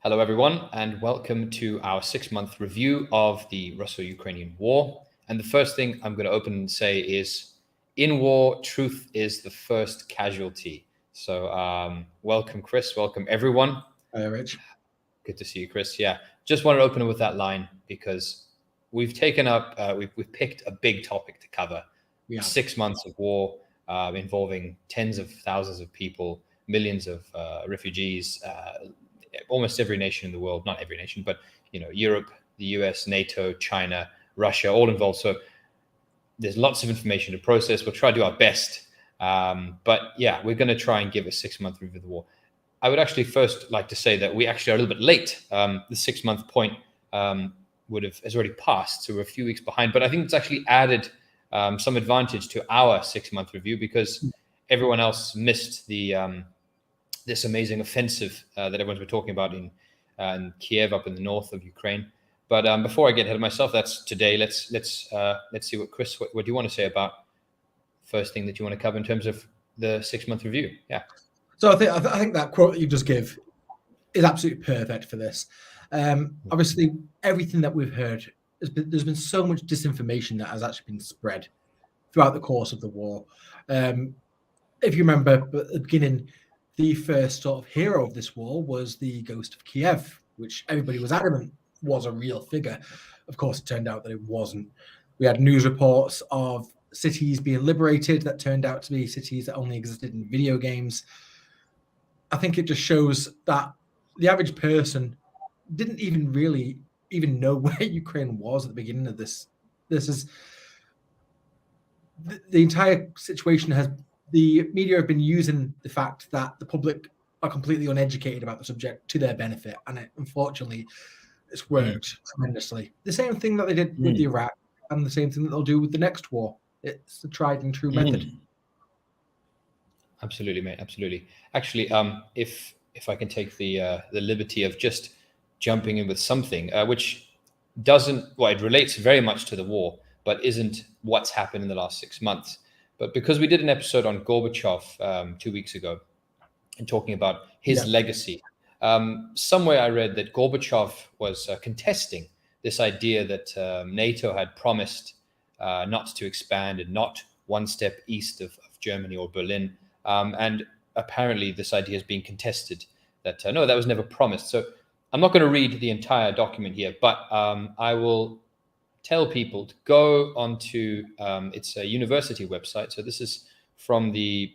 Hello, everyone, and welcome to our 6-month review of the Russo-Ukrainian war. And the first thing I'm going to open and say is, in war, truth is the first casualty. So welcome, Chris. Welcome, everyone. Hi, Rich. Good to see you, Chris. Yeah, just wanted to open it with that line because we've taken up, we've picked a big topic to cover. 6 months of war involving tens of thousands of people, millions of refugees, almost every nation in the world, not every nation, but Europe, the US, NATO, China, Russia, all involved. So there's lots of information to process. We'll try to do our best. But yeah, we're going to try and give a 6-month review of the war. I would actually first like to say that we actually are a little bit late. The 6-month point has already passed, so we're a few weeks behind. But I think it's actually added some advantage to our 6-month review because everyone else missed the this amazing offensive that everyone's been talking about in Kiev, up in the north of Ukraine. But before I get ahead of myself, that's today. Let's see what Chris, what do you want to say about first thing that you want to cover in terms of the 6-month review? Yeah. So I think that quote that you just gave is absolutely perfect for this. Obviously, everything that we've heard there's been so much disinformation that has actually been spread throughout the course of the war. If you remember at the beginning, the first sort of hero of this war was the ghost of Kiev, which everybody was adamant was a real figure. Of course, it turned out that it wasn't. We had news reports of cities being liberated that turned out to be cities that only existed in video games. I think it just shows that the average person didn't even really know where Ukraine was at the beginning of this. This is the entire situation the media have been using the fact that the public are completely uneducated about the subject to their benefit. And unfortunately, it's worked tremendously. The same thing that they did with the Iraq and the same thing that they'll do with the next war. It's the tried and true method. Absolutely, mate. Absolutely. Actually, if I can take the liberty of just jumping in with something which it relates very much to the war, but isn't what's happened in the last 6 months. But because we did an episode on Gorbachev 2 weeks ago and talking about his legacy, somewhere I read that Gorbachev was contesting this idea that NATO had promised not to expand and not one step east of Germany or Berlin. And apparently this idea is being contested that no, that was never promised. So I'm not going to read the entire document here, but I will tell people to go onto it's a university website. So this is from the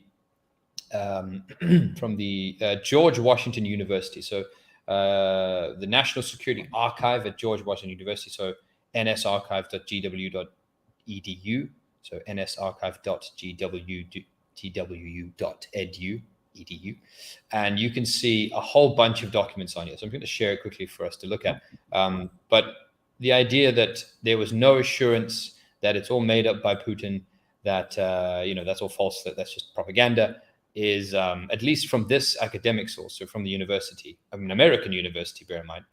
George Washington University. So the National Security Archive at George Washington University. So nsarchive.gw.edu. So nsarchive.gw.edu. And you can see a whole bunch of documents on here. So I'm going to share it quickly for us to look at. But the idea that there was no assurance, that it's all made up by Putin, that that's all false, that's just propaganda, is at least from this academic source, so from the university, American university, bear in mind,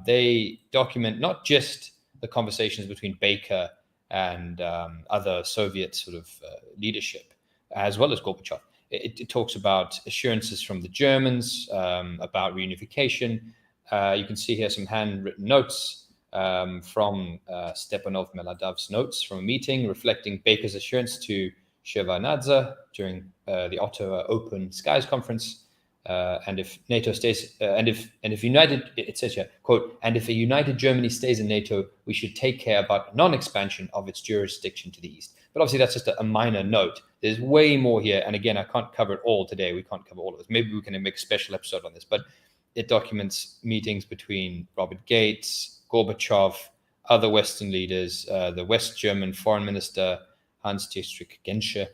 they document not just the conversations between Baker and other Soviet sort of leadership, as well as Gorbachev. It talks about assurances from the Germans about reunification. You can see here some handwritten notes from Stepanov Meladov's notes from a meeting reflecting Baker's assurance to Shevardnadze during the Ottawa Open Skies Conference. And if NATO stays, it says here, quote, and if a united Germany stays in NATO, we should take care about non-expansion of its jurisdiction to the east. But obviously that's just a minor note. There's way more here. And again, I can't cover it all today. We can't cover all of this. Maybe we can make a special episode on this, but it documents meetings between Robert Gates, Gorbachev, other Western leaders, the West German Foreign Minister, Hans-Dietrich Genscher,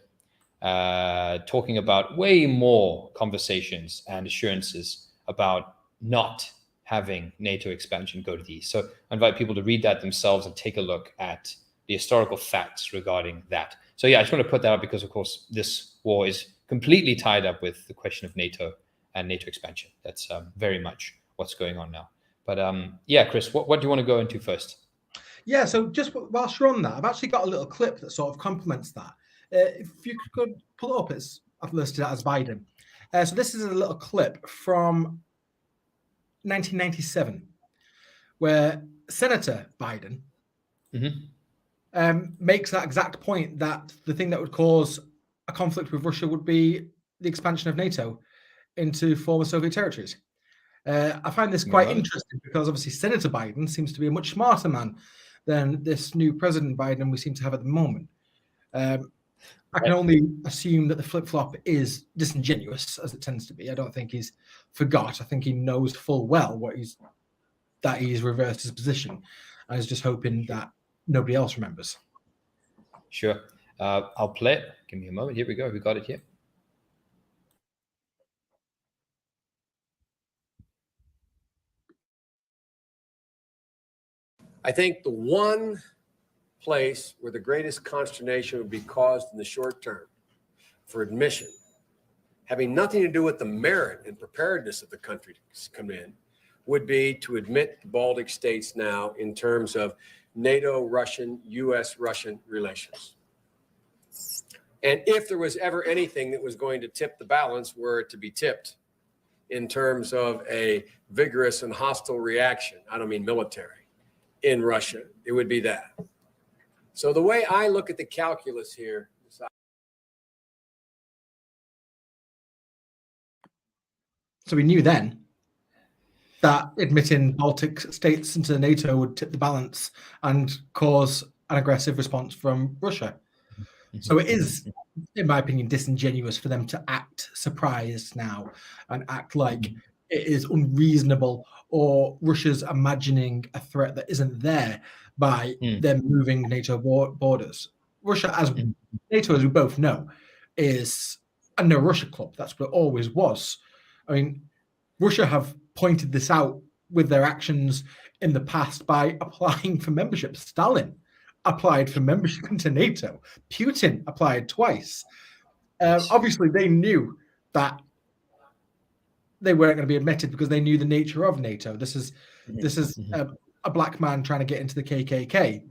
talking about way more conversations and assurances about not having NATO expansion go to the east. So I invite people to read that themselves and take a look at the historical facts regarding that. So yeah, I just want to put that up because, of course, this war is completely tied up with the question of NATO and NATO expansion. That's very much what's going on now. But yeah, Chris, what do you want to go into first? Yeah, so just whilst you're on that, I've actually got a little clip that sort of complements that. If you could pull it up, I've listed it as Biden. So this is a little clip from 1997, where Senator Biden Mm-hmm. makes that exact point that the thing that would cause a conflict with Russia would be the expansion of NATO into former Soviet territories. I find this quite interesting because obviously Senator Biden seems to be a much smarter man than this new President Biden we seem to have at the moment. I can only assume that the flip-flop is disingenuous, as it tends to be. I don't think he's forgot. I think he knows full well that he's reversed his position and is just hoping that nobody else remembers. Sure. I'll play it. Give me a moment. Here we go. We got it here. I think the one place where the greatest consternation would be caused in the short term for admission, having nothing to do with the merit and preparedness of the country to come in, would be to admit the Baltic states now in terms of NATO-Russian, U.S.-Russian relations. And if there was ever anything that was going to tip the balance, were it to be tipped in terms of a vigorous and hostile reaction, I don't mean military, in Russia, it would be that. So the way I look at the calculus here, so we knew then that admitting Baltic states into NATO would tip the balance and cause an aggressive response from Russia. So it is, in my opinion, disingenuous for them to act surprised now and act like it is unreasonable or Russia's imagining a threat that isn't there by them moving NATO borders. Russia, as NATO, as we both know, is a no-Russia club. That's what it always was. I mean, Russia have pointed this out with their actions in the past by applying for membership. Stalin applied for membership into NATO. Putin applied twice. Obviously, they knew that they weren't going to be admitted because they knew the nature of NATO. This is a black man trying to get into the KKK.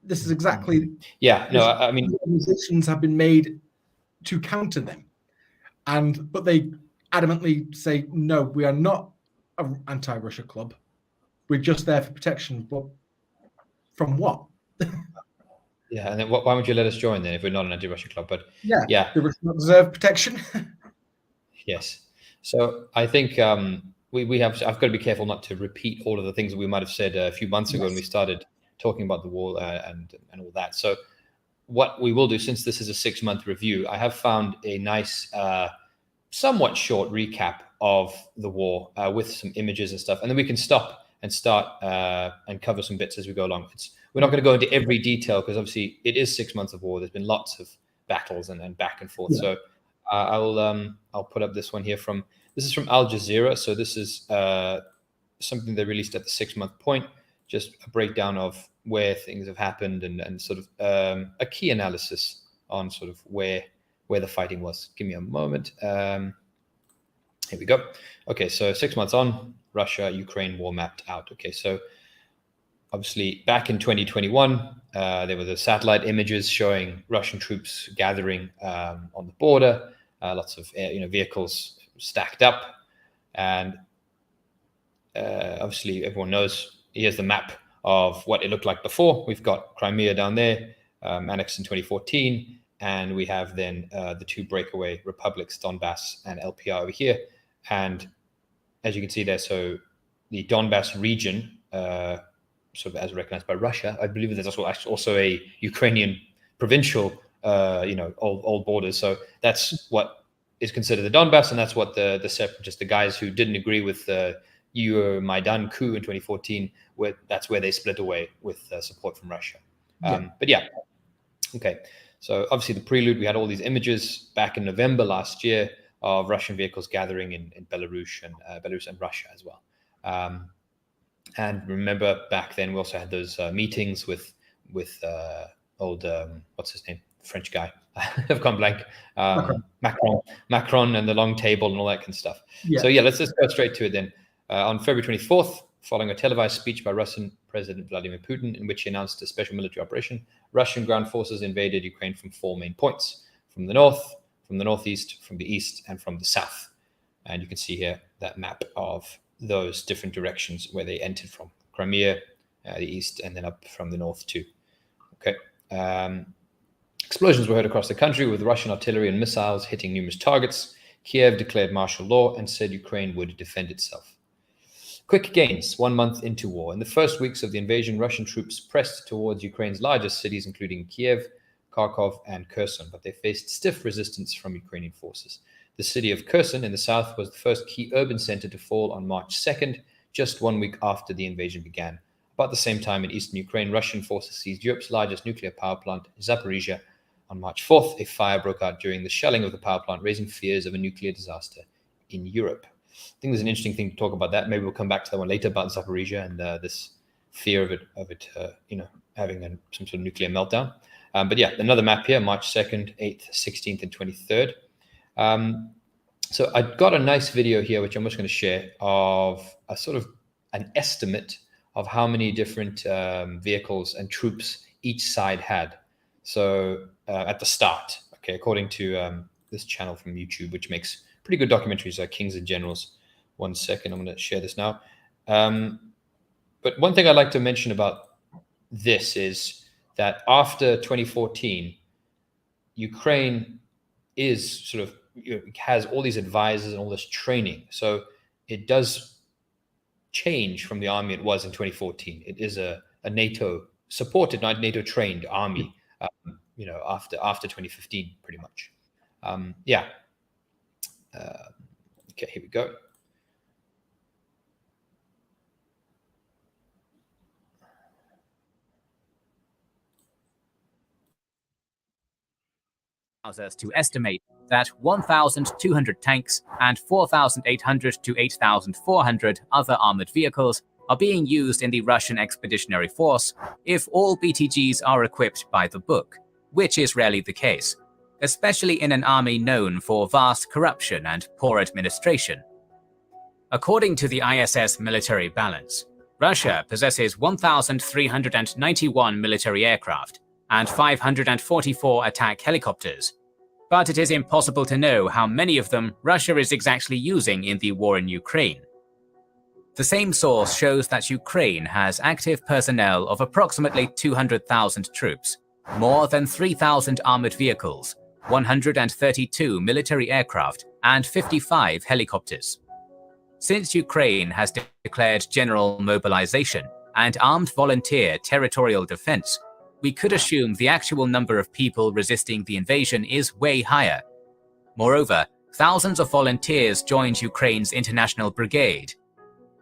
This is exactly I mean, organizations have been made to counter them, but they adamantly say no, we are not an anti-Russia club. We're just there for protection, but from what? Yeah, and then why would you let us join then if we're not an anti-Russian club? But the Russians not deserve protection. Yes. So I think we have. I've got to be careful not to repeat all of the things that we might have said a few months ago when we started talking about the war and all that. So what we will do, since this is a 6-month review, I have found a nice, somewhat short recap of the war with some images and stuff, and then we can stop and start and cover some bits as we go along. We're not going to go into every detail because obviously it is 6 months of war. There's been lots of battles and back and forth. So I'll put up this one here this is from Al Jazeera. So this is something they released at the 6-month point, just a breakdown of where things have happened and sort of a key analysis on sort of where the fighting was. Give me a moment. Here we go. Okay, so 6 months on, Russia-Ukraine war mapped out. Okay, so obviously back in 2021, there were the satellite images showing Russian troops gathering on the border, lots of vehicles stacked up, and obviously everyone knows. Here's the map of what it looked like before. We've got Crimea down there, annexed in 2014, and we have then the two breakaway republics, Donbass and LPR over here. And as you can see there, so the Donbass region, sort of as recognized by Russia, I believe there's also a Ukrainian provincial, old borders. So that's what is considered the Donbass, and that's what the separatists, the guys who didn't agree with the Euromaidan coup in 2014, that's where they split away with support from Russia. But yeah, okay. So obviously the prelude, we had all these images back in November last year of Russian vehicles gathering in Belarus and Russia as well. And remember back then we also had those meetings with old what's his name, French guy, I've gone blank, Macron and the long table and all that kind of stuff. So let's just go straight to it then. On February 24th, following a televised speech by Russian President Vladimir Putin, in which he announced a special military operation, Russian ground forces invaded Ukraine from 4 main points: from the north, from the northeast, from the east, and from the south. And you can see here that map of those different directions where they entered from. Crimea, the east, and then up from the north too. Okay. Explosions were heard across the country with Russian artillery and missiles hitting numerous targets. Kiev declared martial law and said Ukraine would defend itself. Quick gains 1 month into war. In the first weeks of the invasion, Russian troops pressed towards Ukraine's largest cities, including Kiev, Kharkov, and Kherson, but they faced stiff resistance from Ukrainian forces. The city of Kherson in the south was the first key urban center to fall on March 2nd, just 1 week after the invasion began. About the same time in eastern Ukraine, Russian forces seized Europe's largest nuclear power plant, Zaporizhia. On March 4th, a fire broke out during the shelling of the power plant, raising fears of a nuclear disaster in Europe. I think there's an interesting thing to talk about that. Maybe we'll come back to that one later about Zaporizhia and this fear of it having some sort of nuclear meltdown. But yeah, another map here, March 2nd, 8th, 16th, and 23rd. So I've got a nice video here, which I'm just going to share, of a sort of an estimate of how many different vehicles and troops each side had. So at the start, okay, according to this channel from YouTube, which makes pretty good documentaries like Kings and Generals. 1 second, I'm going to share this now. But one thing I'd like to mention about this is that after 2014, Ukraine is sort of, has all these advisors and all this training. So it does change from the army it was in 2014. It is a NATO supported, not NATO trained army, after 2015, pretty much. Okay, here we go. Allows us to estimate that 1,200 tanks and 4,800 to 8,400 other armored vehicles are being used in the Russian Expeditionary Force if all BTGs are equipped by the book, which is rarely the case, especially in an army known for vast corruption and poor administration. According to the ISS military balance, Russia possesses 1,391 military aircraft and 544 attack helicopters, but it is impossible to know how many of them Russia is exactly using in the war in Ukraine. The same source shows that Ukraine has active personnel of approximately 200,000 troops, more than 3,000 armored vehicles, 132 military aircraft, and 55 helicopters. Since Ukraine has declared general mobilization and armed volunteer territorial defense, we could assume the actual number of people resisting the invasion is way higher. Moreover, thousands of volunteers joined Ukraine's international brigade.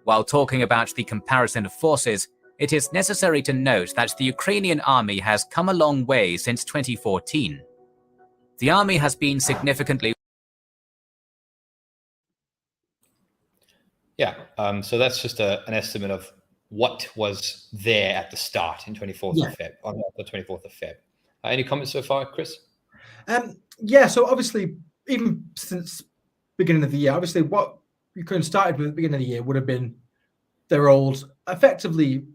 While talking about the comparison of forces, it is necessary to note that the Ukrainian army has come a long way since 2014. The army has been significantly... So that's just an estimate of what was there at the start in 24th of Feb, on the 24th of Feb. Any comments so far, Chris? So obviously, even since beginning of the year, obviously what Ukraine started with at the beginning of the year would have been their old, effectively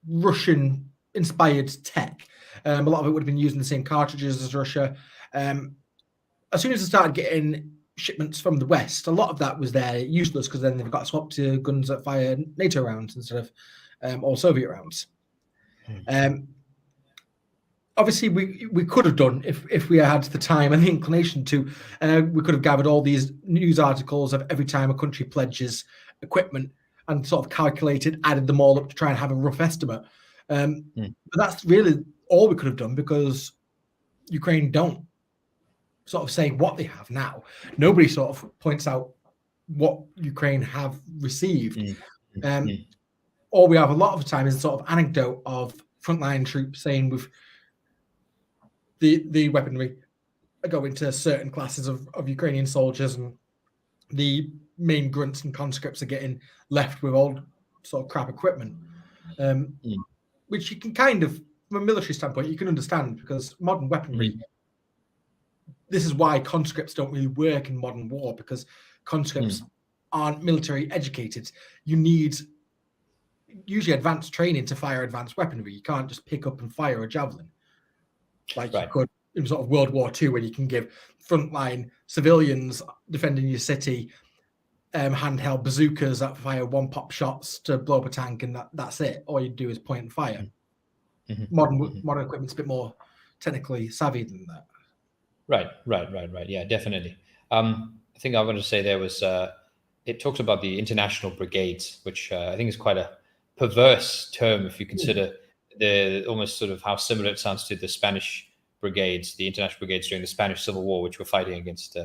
Russian-inspired tech. A lot of it would have been using the same cartridges as Russia. As soon as they started getting shipments from the West, a lot of that was there useless because then they've got swapped to guns that fire NATO rounds instead of all Soviet rounds. Obviously, we could have done, if we had the time and the inclination to, we could have gathered all these news articles of every time a country pledges equipment and sort of calculated, added them all up to try and have a rough estimate. But that's really all we could have done because Ukraine don't sort of say what they have now. Nobody sort of points out what Ukraine have received. All we have a lot of the time is sort of anecdote of frontline troops saying with the weaponry going to certain classes of Ukrainian soldiers, and the main grunts and conscripts are getting left with old sort of crap equipment, which you can kind of, from a military standpoint, you can understand because modern weaponry, this is why conscripts don't really work in modern war, because conscripts aren't military educated. You need usually advanced training to fire advanced weaponry. You can't just pick up and fire a javelin like you could in sort of World War II, when you can give frontline civilians defending your city handheld bazookas that fire one pop shots to blow up a tank, and that's it. All you do is point and fire. Modern equipment's a bit more technically savvy than that. Right. Yeah, definitely. I think I wanted to say there was, it talks about the international brigades, which I think is quite a perverse term if you consider the almost sort of how similar it sounds to the Spanish brigades, the international brigades during the Spanish Civil War, which were fighting against,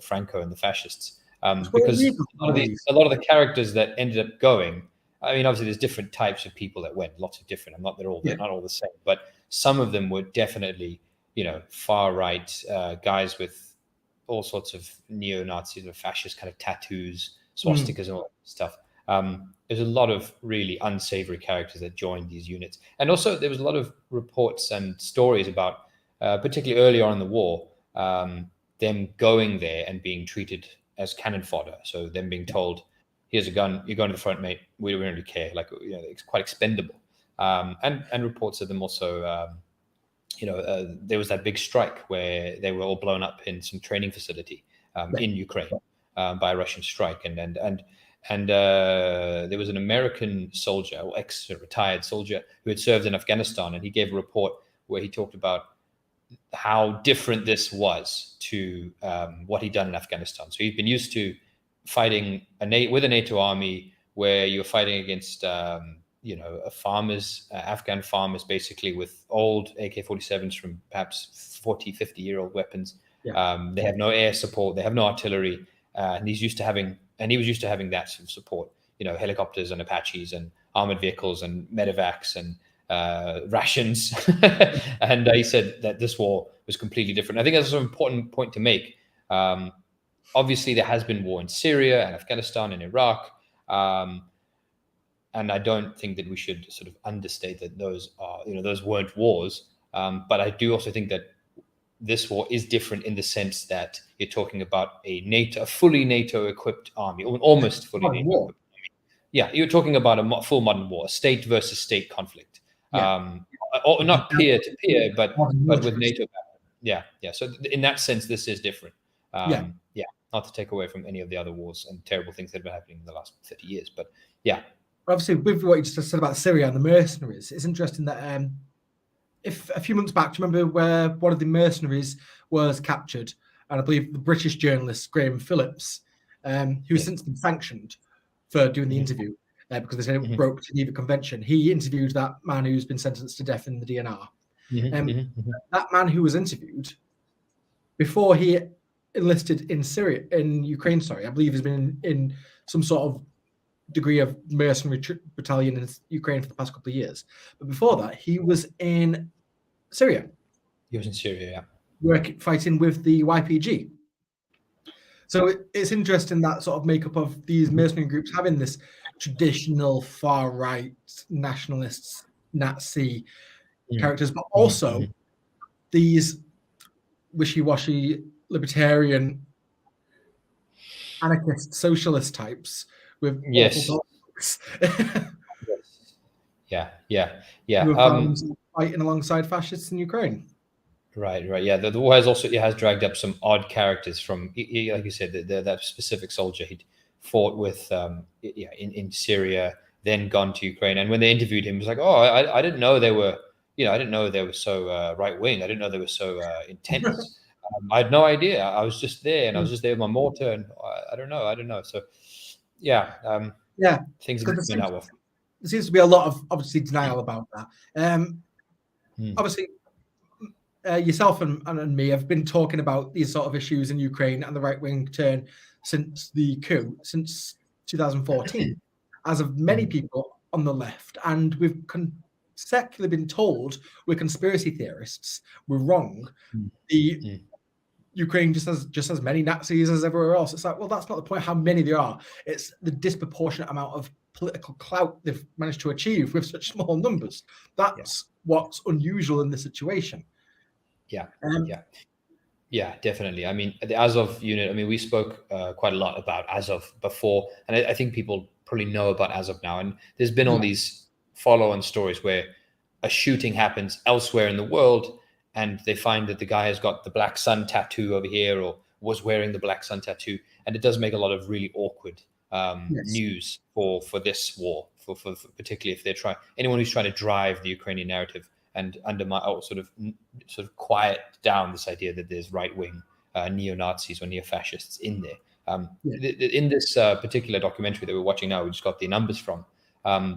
Franco and the fascists. Because a lot of the characters that ended up going, I mean, obviously there's different types of people that went, lots of different. They're not all the same, but some of them were definitely, far right guys with all sorts of neo-Nazis or fascist kind of tattoos, swastikas, and all that stuff. There's a lot of really unsavory characters that joined these units, and also there was a lot of reports and stories about, particularly early on in the war, them going there and being treated as cannon fodder. So them being told, "Here's a gun. You're going to the front, mate. We don't really care." Like, it's quite expendable. And reports of them also. There was that big strike where they were all blown up in some training facility in Ukraine by a Russian strike, and there was an American soldier, or ex-retired soldier, who had served in Afghanistan, and he gave a report where he talked about how different this was to what he'd done in Afghanistan. So he'd been used to fighting with a NATO army where you're fighting against Afghan farmers, basically with old AK-47s from perhaps 40, 50-year-old weapons. They have no air support, they have no artillery, and he was used to having that sort of support, helicopters and Apaches and armored vehicles and medevacs and rations. And he said that this war was completely different. I think that's an important point to make. Obviously, there has been war in Syria and Afghanistan and Iraq. And I don't think that we should sort of understate that those weren't wars. But I do also think that this war is different in the sense that you're talking about a fully NATO-equipped army, or almost fully NATO-equipped army. Yeah, you're talking about a full modern war, a state versus state conflict. Or not peer to peer, but with NATO. Yeah. So in that sense, this is different. Not to take away from any of the other wars and terrible things that have been happening in the last 30 years, but yeah. Obviously, with what you just said about Syria and the mercenaries, it's interesting that if a few months back, do you remember where one of the mercenaries was captured? And I believe the British journalist Graham Phillips, who has since been sanctioned for doing the interview because they said it broke the Geneva Convention. He interviewed that man who's been sentenced to death in the DNR. That man who was interviewed, before he enlisted in Ukraine, I believe has been in some sort of degree of mercenary battalion in Ukraine for the past couple of years. But before that, he was in Syria. He was in Syria, yeah. Fighting with the YPG. So it's interesting that sort of makeup of these mercenary groups having this traditional far-right nationalists, Nazi characters, but also these wishy-washy libertarian anarchist socialist types with fighting alongside fascists in Ukraine. Right. Yeah, the war has dragged up some odd characters from, like you said, that specific soldier he'd fought with in Syria, then gone to Ukraine, and when they interviewed him, he was like, "Oh, I didn't know they were, I didn't know they were so right wing. I didn't know they were so intense. I had no idea. I was just there, and I was just there with my mortar, and I don't know." So. Things have been out well. There seems to be a lot of obviously denial about that. Obviously, yourself and me have been talking about these sort of issues in Ukraine and the right-wing turn since the coup, since 2014, as of many people on the left, and we've secularly been told we're conspiracy theorists. We're wrong. Ukraine just has many Nazis as everywhere else. It's like, well, that's not the point how many there are. It's the disproportionate amount of political clout they've managed to achieve with such small numbers. That's what's unusual in this situation. Yeah, definitely. I mean, the Azov unit, we spoke quite a lot about Azov before, and I think people probably know about Azov now. And there's been all these follow-on stories where a shooting happens elsewhere in the world, and they find that the guy has got the black sun tattoo over here, or was wearing the black sun tattoo, and it does make a lot of really awkward news for this war, for particularly if they're anyone who's trying to drive the Ukrainian narrative and undermine or sort of quiet down this idea that there's right-wing neo-Nazis or neo-fascists in there. In this particular documentary that we're watching now, we just got the numbers from,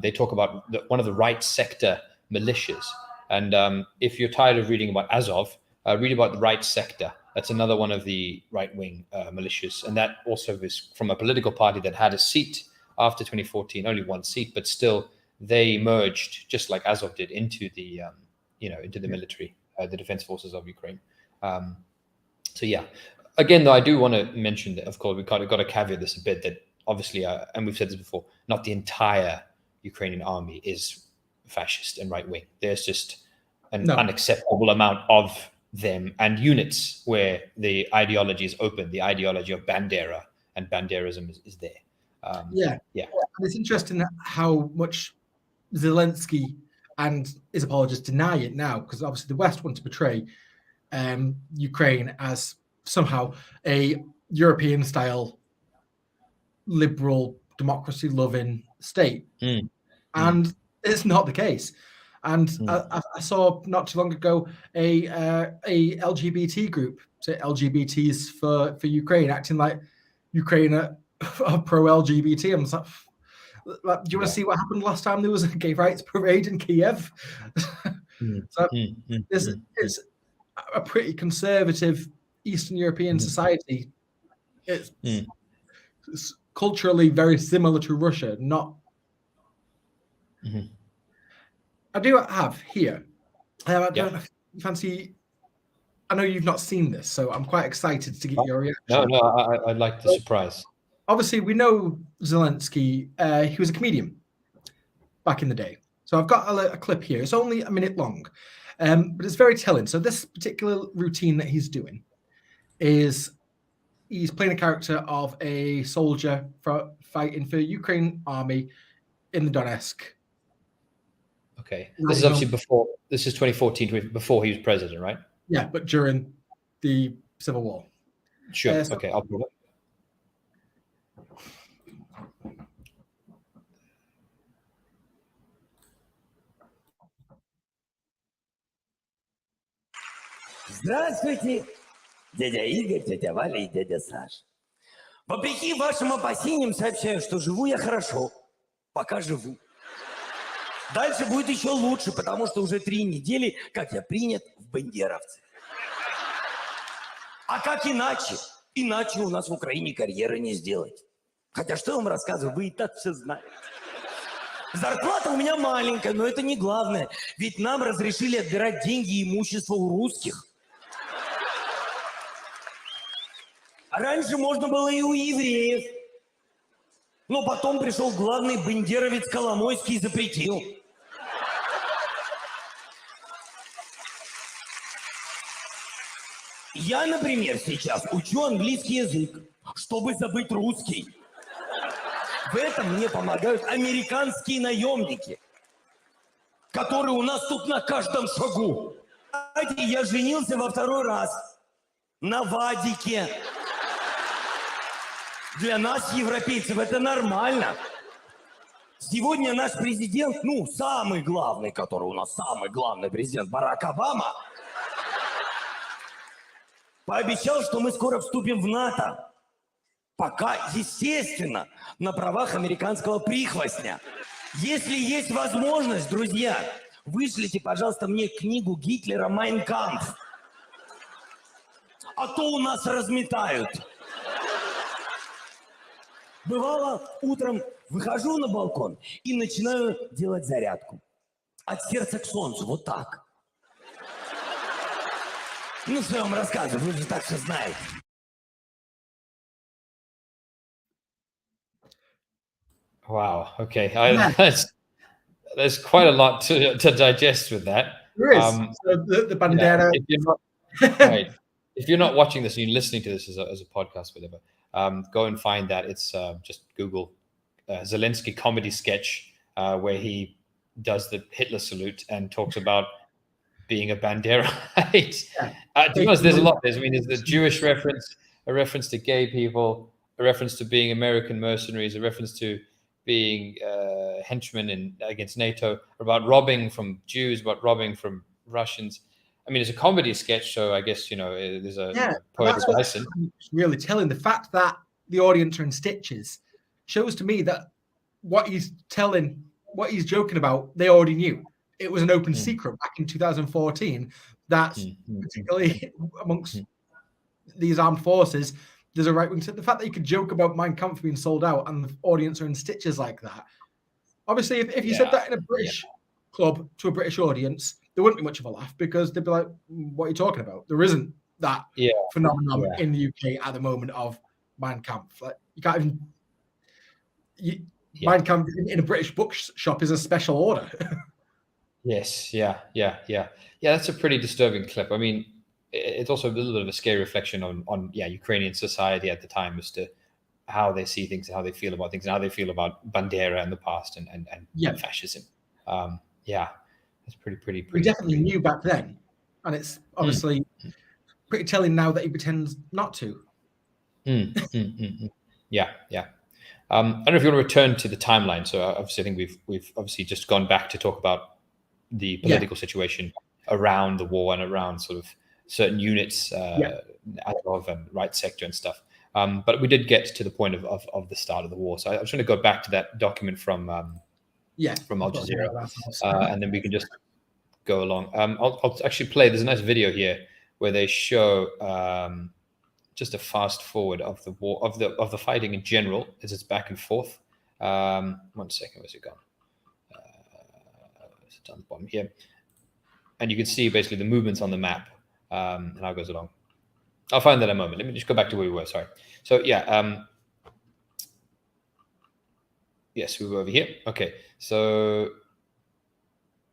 they talk about one of the right sector militias. And if you're tired of reading about Azov, read about the right sector. That's another one of the right-wing militias. And that also is from a political party that had a seat after 2014, only one seat, but still they merged, just like Azov did, into the, into the military, the defense forces of Ukraine. So yeah, again, though, I do want to mention that, of course, we've got to caveat this a bit, that obviously, and we've said this before, not the entire Ukrainian army is fascist and right-wing. There's just an unacceptable amount of them and units where the ideology is open. The ideology of Bandera and Banderism is there. And it's interesting how much Zelensky and his apologists deny it now, because obviously the West want to portray Ukraine as somehow a European-style liberal, democracy-loving state, and it's not the case. And I saw not too long ago a LGBT group, so LGBTs for Ukraine, acting like Ukraine are pro-LGBT. I'm like, do you want to see what happened last time there was a gay rights parade in Kiev? It's a pretty conservative Eastern European society. It's culturally very similar to Russia. I do have here. Fancy. I know you've not seen this, so I'm quite excited to get your reaction. No, I'd like the surprise. Obviously, we know Zelensky. He was a comedian back in the day. So I've got a clip here. It's only a minute long, but it's very telling. So this particular routine that he's doing is he's playing a character of a soldier fighting for Ukraine army in the Donetsk. Okay, this is obviously before. This is 2014, before he was president, right? Yeah, but during the civil war. Sure. Okay, I'll prove it. Здравствуйте, дядя Игорь, тетя Валя и дядя Саша. Вопреки вашим опасениям сообщаю, что живу я хорошо, пока живу. Дальше будет еще лучше, потому что уже 3 недели, как я принят в бандеровцы. А как иначе? Иначе у нас в Украине карьеры не сделать. Хотя что я вам рассказываю, вы и так все знаете. Зарплата у меня маленькая, но это не главное. Ведь нам разрешили отбирать деньги и имущество у русских. А раньше можно было и у евреев. Но потом пришел главный бандеровец Коломойский и запретил. Я, например, сейчас учу английский язык, чтобы забыть русский. В этом мне помогают американские наемники, которые у нас тут на каждом шагу. Я женился во 2-й раз на Вадике. Для нас, европейцев, это нормально. Сегодня наш президент, самый главный, который у нас самый главный президент, Барак Обама, пообещал, что мы скоро вступим в НАТО. Пока, естественно, на правах американского прихвостня. Если есть возможность, друзья, вышлите, пожалуйста, мне книгу Гитлера «Майн кампф». А то у нас разметают. Бывало, утром выхожу на балкон и начинаю делать зарядку. От сердца к солнцу, вот так. Что я вам рассказываю, вы же так все знаете. Wow. Okay. There's quite a lot to digest with that. There is. So the Bandera. If you're not watching this and you're listening to this as a podcast, whatever, go and find that. It's just Google Zelensky comedy sketch where he does the Hitler salute and talks about being a Banderite. To be honest, there's a lot. There's the Jewish reference. a reference to gay people, a reference to being American mercenaries, a reference to being henchmen against NATO, about robbing from Jews, about robbing from Russians. I mean, it's a comedy sketch, so I guess, there's a poetic license. Really telling. The fact that the audience are in stitches shows to me that what he's joking about, they already knew. It was an open secret back in 2014 that particularly amongst these armed forces, there's a right wing. The fact that you could joke about Mein Kampf being sold out and the audience are in stitches like that. Obviously, if you said that in a British club to a British audience, there wouldn't be much of a laugh because they'd be like, what are you talking about? There isn't that phenomenon in the UK at the moment of Mein Kampf. Like, you can't even... Mein Kampf in a British bookshop is a special order. Yes, yeah. That's a pretty disturbing clip. I mean, it's also a little bit of a scary reflection on Ukrainian society at the time as to how they see things and how they feel about things and how they feel about Bandera in the past and fascism. It's pretty. We definitely knew back then, and it's obviously pretty telling now that he pretends not to. Yeah. I don't know if you want to return to the timeline. So obviously, I think we've obviously just gone back to talk about the political situation around the war and around sort of certain units, Azov and right sector and stuff. But we did get to the point of the start of the war. So I was going to go back to that document from Al Jazeera, and then we can just go along. I'll actually play. There's a nice video here where they show just a fast forward of the war, of the fighting in general, as it's back and forth. 1 second, where's it gone? It's down the bottom here, and you can see basically the movements on the map and how it goes along. I'll find that in a moment. Let me just go back to where we were. Sorry. So yes, we were over here. Okay, so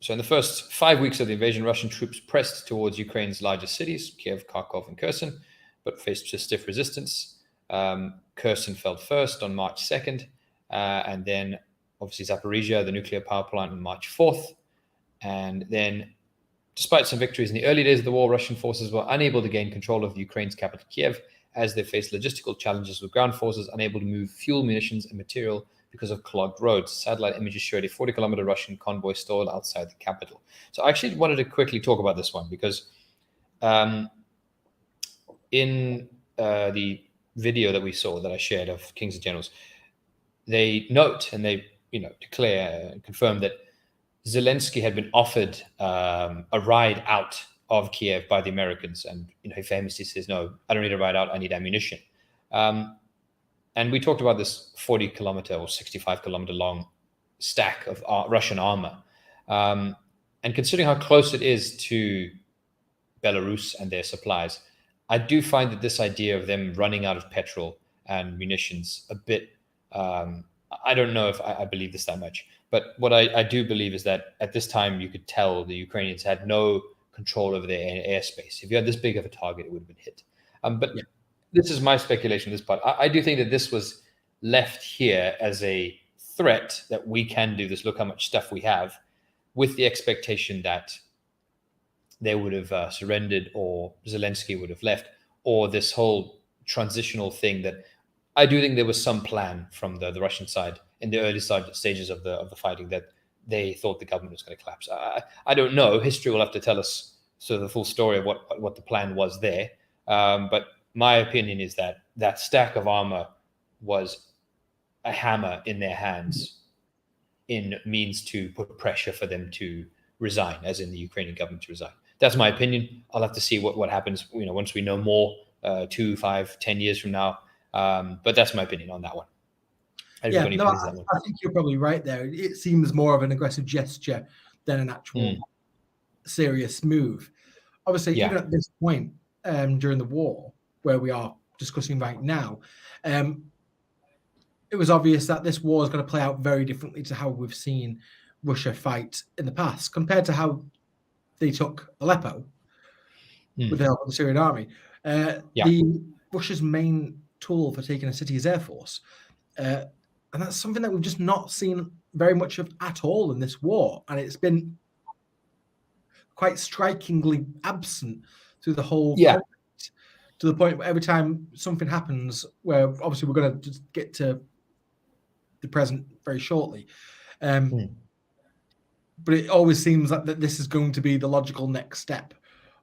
in the first 5 weeks of the invasion, Russian troops pressed towards Ukraine's largest cities, Kiev, Kharkov, and Kherson, but faced just stiff resistance. Kherson fell first on March 2nd, and then obviously Zaporizhia, the nuclear power plant, on March 4th. And then, despite some victories in the early days of the war, Russian forces were unable to gain control of Ukraine's capital, Kiev, as they faced logistical challenges with ground forces unable to move fuel, munitions, and material because of clogged roads. Satellite images showed a 40-kilometer Russian convoy stalled outside the capital. So I actually wanted to quickly talk about this one because in the video that we saw that I shared of Kings and Generals, they note and they declare and confirm that Zelensky had been offered a ride out of Kiev by the Americans, and he famously says, "No, I don't need a ride out. I need ammunition." And we talked about this 40-kilometer or 65-kilometer long stack of Russian armor, and considering how close it is to Belarus and their supplies, I do find that this idea of them running out of petrol and munitions a bit. I don't know if I believe this that much. But what I do believe is that at this time, you could tell the Ukrainians had no control over their airspace. If you had this big of a target, it would have been hit. This is my speculation on this part. I do think that this was left here as a threat that we can do this. Look how much stuff we have, with the expectation that they would have surrendered, or Zelensky would have left, or this whole transitional thing that I do think there was some plan from the Russian side in the early stages of the fighting that they thought the government was going to collapse. I don't know. History will have to tell us sort of the full story of what the plan was there. But my opinion is that that stack of armor was a hammer in their hands in means to put pressure for them to resign, as in the Ukrainian government to resign. That's my opinion. I'll have to see what happens, once we know more, 2, 5, 10 years from now. But that's my opinion on that one. I think you're probably right there. It seems more of an aggressive gesture than an actual serious move. Obviously, even at this point during the war, where we are discussing right now, it was obvious that this war is going to play out very differently to how we've seen Russia fight in the past, compared to how they took Aleppo with the help of the Syrian army. Russia's main tool for taking a city is air force. And that's something that we've just not seen very much of at all in this war. And it's been quite strikingly absent through the whole conflict, to the point where every time something happens, where obviously we're going to just get to the present very shortly, but it always seems like that this is going to be the logical next step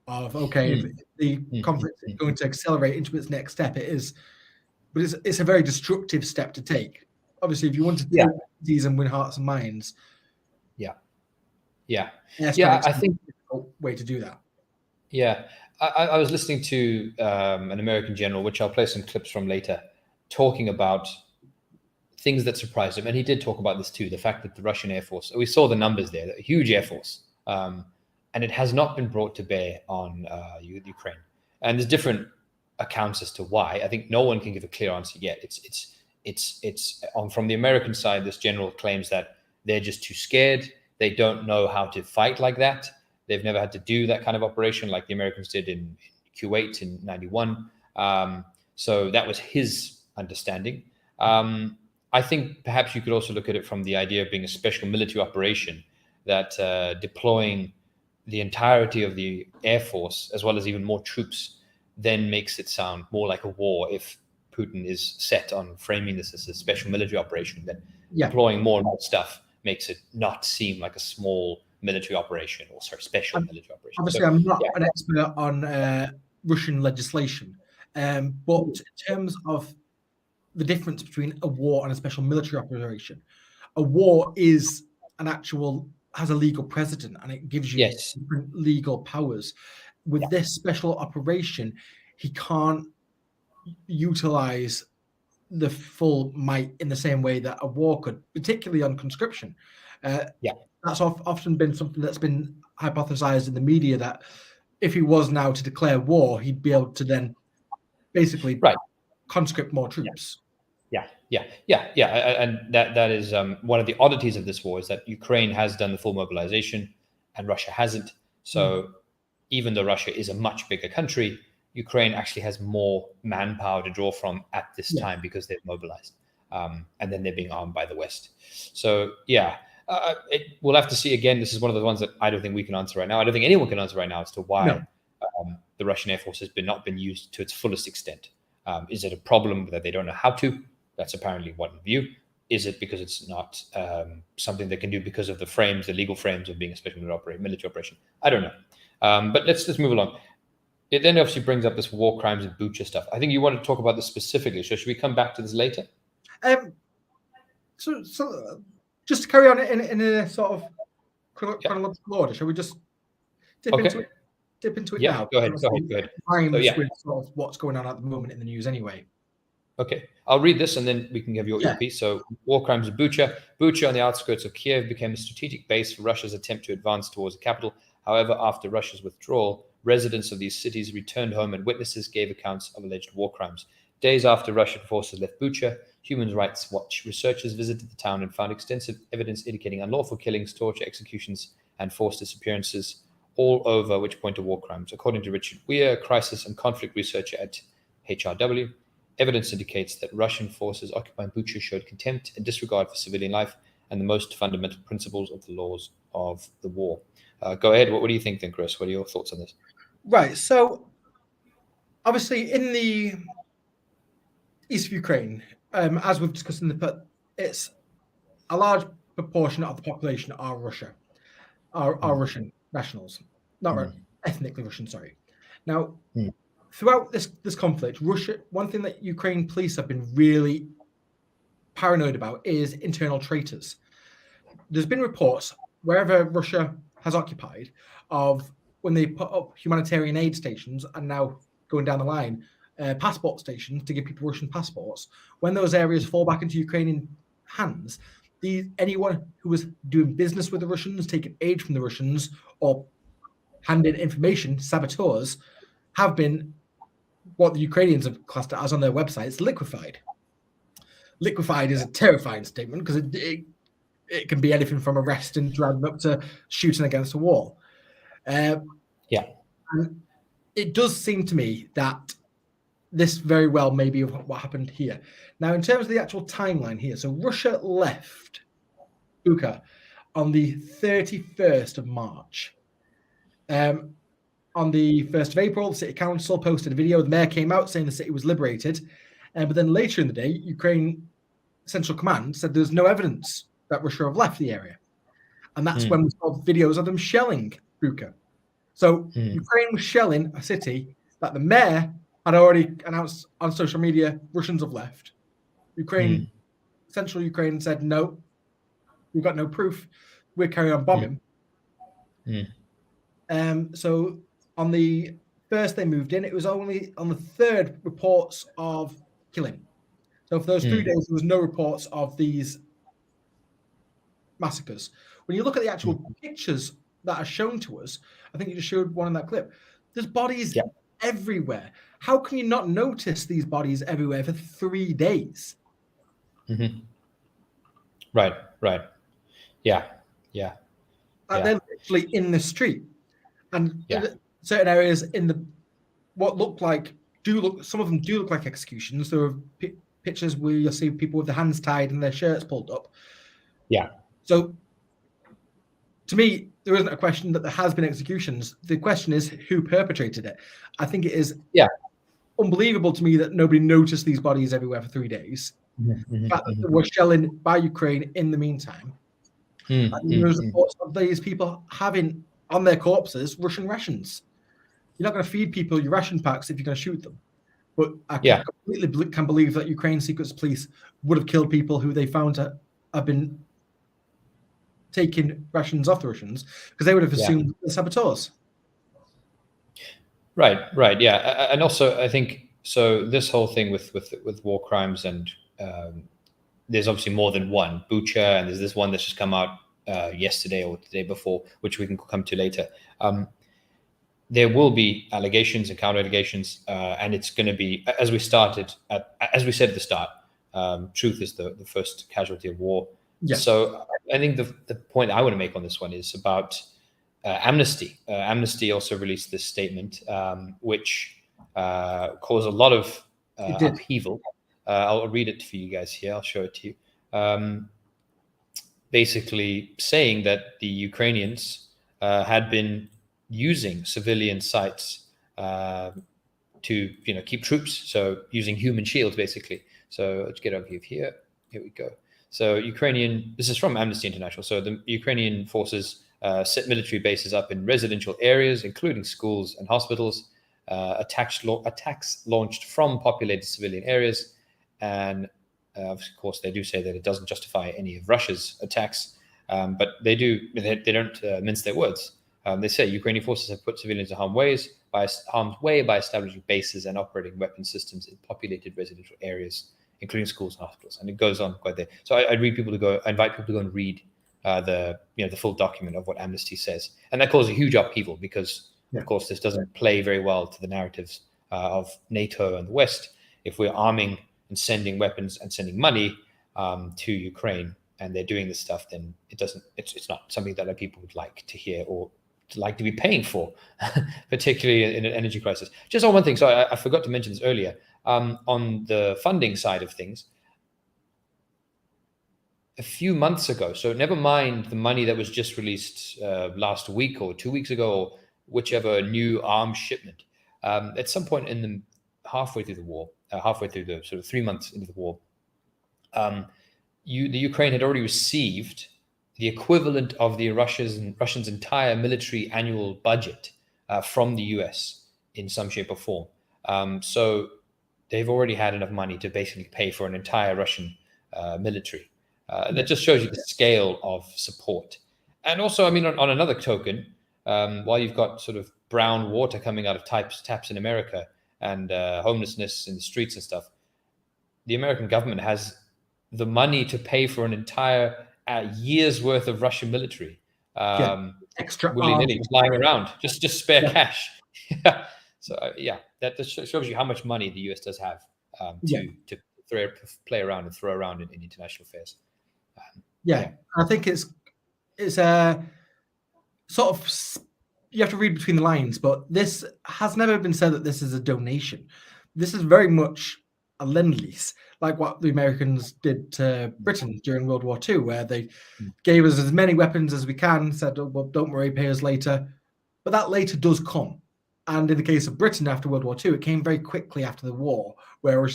of, okay, if the conflict is going to accelerate into its next step, it is, but it's a very destructive step to take. Obviously, if you want to take these and win hearts and minds, I think a way to do that. Yeah, I was listening to an American general, which I'll play some clips from later, talking about things that surprised him. And he did talk about this too, the fact that the Russian Air Force, we saw the numbers there, a huge Air Force, and it has not been brought to bear on Ukraine. And there's different accounts as to why. I think no one can give a clear answer yet. It's from the American side, this general claims that they're just too scared. They don't know how to fight like that. They've never had to do that kind of operation like the Americans did in Kuwait in 91. So that was his understanding. I think perhaps you could also look at it from the idea of being a special military operation, that deploying the entirety of the Air Force, as well as even more troops, then makes it sound more like a war if Putin is set on framing this as a special military operation. Then deploying more and more stuff makes it not seem like a small military operation, or special military operation. Obviously, I'm not an expert on Russian legislation, but in terms of the difference between a war and a special military operation, a war is has a legal precedent, and it gives you different legal powers. With this special operation, he can't utilize the full might in the same way that a war could, particularly on conscription. That's often been something that's been hypothesized in the media, that if he was now to declare war, he'd be able to then basically conscript more troops. And that is one of the oddities of this war, is that Ukraine has done the full mobilization and Russia hasn't. So even though Russia is a much bigger country, Ukraine actually has more manpower to draw from at this time, because they've mobilized, and then they're being armed by the West. So we'll have to see. Again, this is one of the ones that I don't think we can answer right now. I don't think anyone can answer right now as to why the Russian Air Force has not been used to its fullest extent. Is it a problem that they don't know how to? That's apparently one view. Is it because it's not something they can do because of the legal frames of being a special military operation? I don't know. But let's move along. It then obviously brings up this war crimes and Bucha stuff. I think you want to talk about this specifically. So should we come back to this later? So just to carry on in a sort of chronological order, shall we just dip into it now? Go ahead. With sort of what's going on at the moment in the news anyway. Okay, I'll read this and then we can give your piece. So, war crimes in Bucha. Bucha, on the outskirts of Kiev, became a strategic base for Russia's attempt to advance towards the capital. However, after Russia's withdrawal, residents of these cities returned home and witnesses gave accounts of alleged war crimes. Days after Russian forces left Bucha, Human Rights Watch researchers visited the town and found extensive evidence indicating unlawful killings, torture, executions, and forced disappearances, all over which point to war crimes. According to Richard Weir, a crisis and conflict researcher at HRW, evidence indicates that Russian forces occupying Bucha showed contempt and disregard for civilian life and the most fundamental principles of the laws of the war. Go ahead. What do you think then, Chris? What are your thoughts on this? Right. So, obviously, in the east of Ukraine, as we've discussed in the past, it's a large proportion of the population are Russian nationals, not ethnically Russian. Sorry. Now, throughout this conflict, one thing that Ukraine police have been really paranoid about is internal traitors. There's been reports wherever Russia has occupied of when they put up humanitarian aid stations, and now going down the line, passport stations to give people Russian passports. When those areas fall back into Ukrainian hands, anyone who was doing business with the Russians, taking aid from the Russians, or handing information, saboteurs, have been what the Ukrainians have classed it as on their websites, liquefied. Liquefied is a terrifying statement because it can be anything from arrest and driving up to shooting against a wall. And it does seem to me that this very well may be what happened here. Now, in terms of the actual timeline here, so Russia left Bucha on the 31st of March. On on the 1st of April, the city council posted a video. The mayor came out saying the city was liberated. But then later in the day, Ukraine Central Command said there's no evidence that Russia have left the area. And that's when we saw videos of them shelling Bucha. So Ukraine was shelling a city that the mayor had already announced on social media Russians have left. Central Ukraine said, no, we've got no proof. We're carrying on bombing. So on the first they moved in, it was only on the third reports of killing. So for those 3 days, there was no reports of these massacres. When you look at the actual pictures that are shown to us, I think you just showed one in that clip, there's bodies everywhere. How can you not notice these bodies everywhere for 3 days? Right. Yeah. And they're literally in the street. And certain areas in the what look like some of them do look like executions. There are pictures where you'll see people with their hands tied and their shirts pulled up. Yeah. So to me, there isn't a question that there has been executions. The question is who perpetrated it. I think it is unbelievable to me that nobody noticed these bodies everywhere for 3 days. The fact that they were shelling by Ukraine in the meantime. And there's reports of these people having on their corpses Russian rations. You're not going to feed people your ration packs if you're going to shoot them. But I completely can believe that Ukraine secret police would have killed people who they found to have been taking rations off the Russians because they would have assumed they're saboteurs. Right. Yeah. And also, I think, so this whole thing with war crimes and there's obviously more than one. Bucha, and there's this one that's just come out yesterday or the day before, which we can come to later. There will be allegations and counter allegations, and it's going to be, as we said at the start, truth is the first casualty of war. Yeah. So I think the point I want to make on this one is about Amnesty. Amnesty also released this statement, which caused a lot of upheaval. I'll read it for you guys here. I'll show it to you. Basically saying that the Ukrainians had been using civilian sites to keep troops, so using human shields basically. So let's get over here. Here we go. So this is from Amnesty International. So the Ukrainian forces set military bases up in residential areas, including schools and hospitals, attacks launched from populated civilian areas. And of course, they do say that it doesn't justify any of Russia's attacks, but they don't mince their words. They say Ukrainian forces have put civilians in harm's way by establishing bases and operating weapon systems in populated residential areas, including schools and hospitals, and it goes on quite there. So I invite people to go and read the full document of what Amnesty says, and that caused a huge upheaval because, of course, this doesn't play very well to the narratives of NATO and the West. If we're arming and sending weapons and sending money to Ukraine, and they're doing this stuff, then it's not something that people would like to hear or like to be paying for, particularly in an energy crisis. Just on one thing, so I forgot to mention this earlier. On the funding side of things, a few months ago, so never mind the money that was just released last week or 2 weeks ago, or whichever new arms shipment, at some point in the halfway through the sort of 3 months into the war, the Ukraine had already received the equivalent of the Russians' entire military annual budget from the US in some shape or form. So they've already had enough money to basically pay for an entire Russian military. That just shows you the scale of support. And also, I mean, on another token, while you've got sort of brown water coming out of taps in America and homelessness in the streets and stuff, the American government has the money to pay for an entire year's worth of Russian military, extra willy-nilly flying around, just spare cash. So that just shows you how much money the US does have to play around and throw around in international affairs. I think it's sort of, you have to read between the lines, but this has never been said that this is a donation. This is very much a lend-lease, like what the Americans did to Britain during World War II, where they gave us as many weapons as we can, said, oh, well, don't worry, pay us later. But that later does come. And in the case of Britain after World War II, it came very quickly after the war, where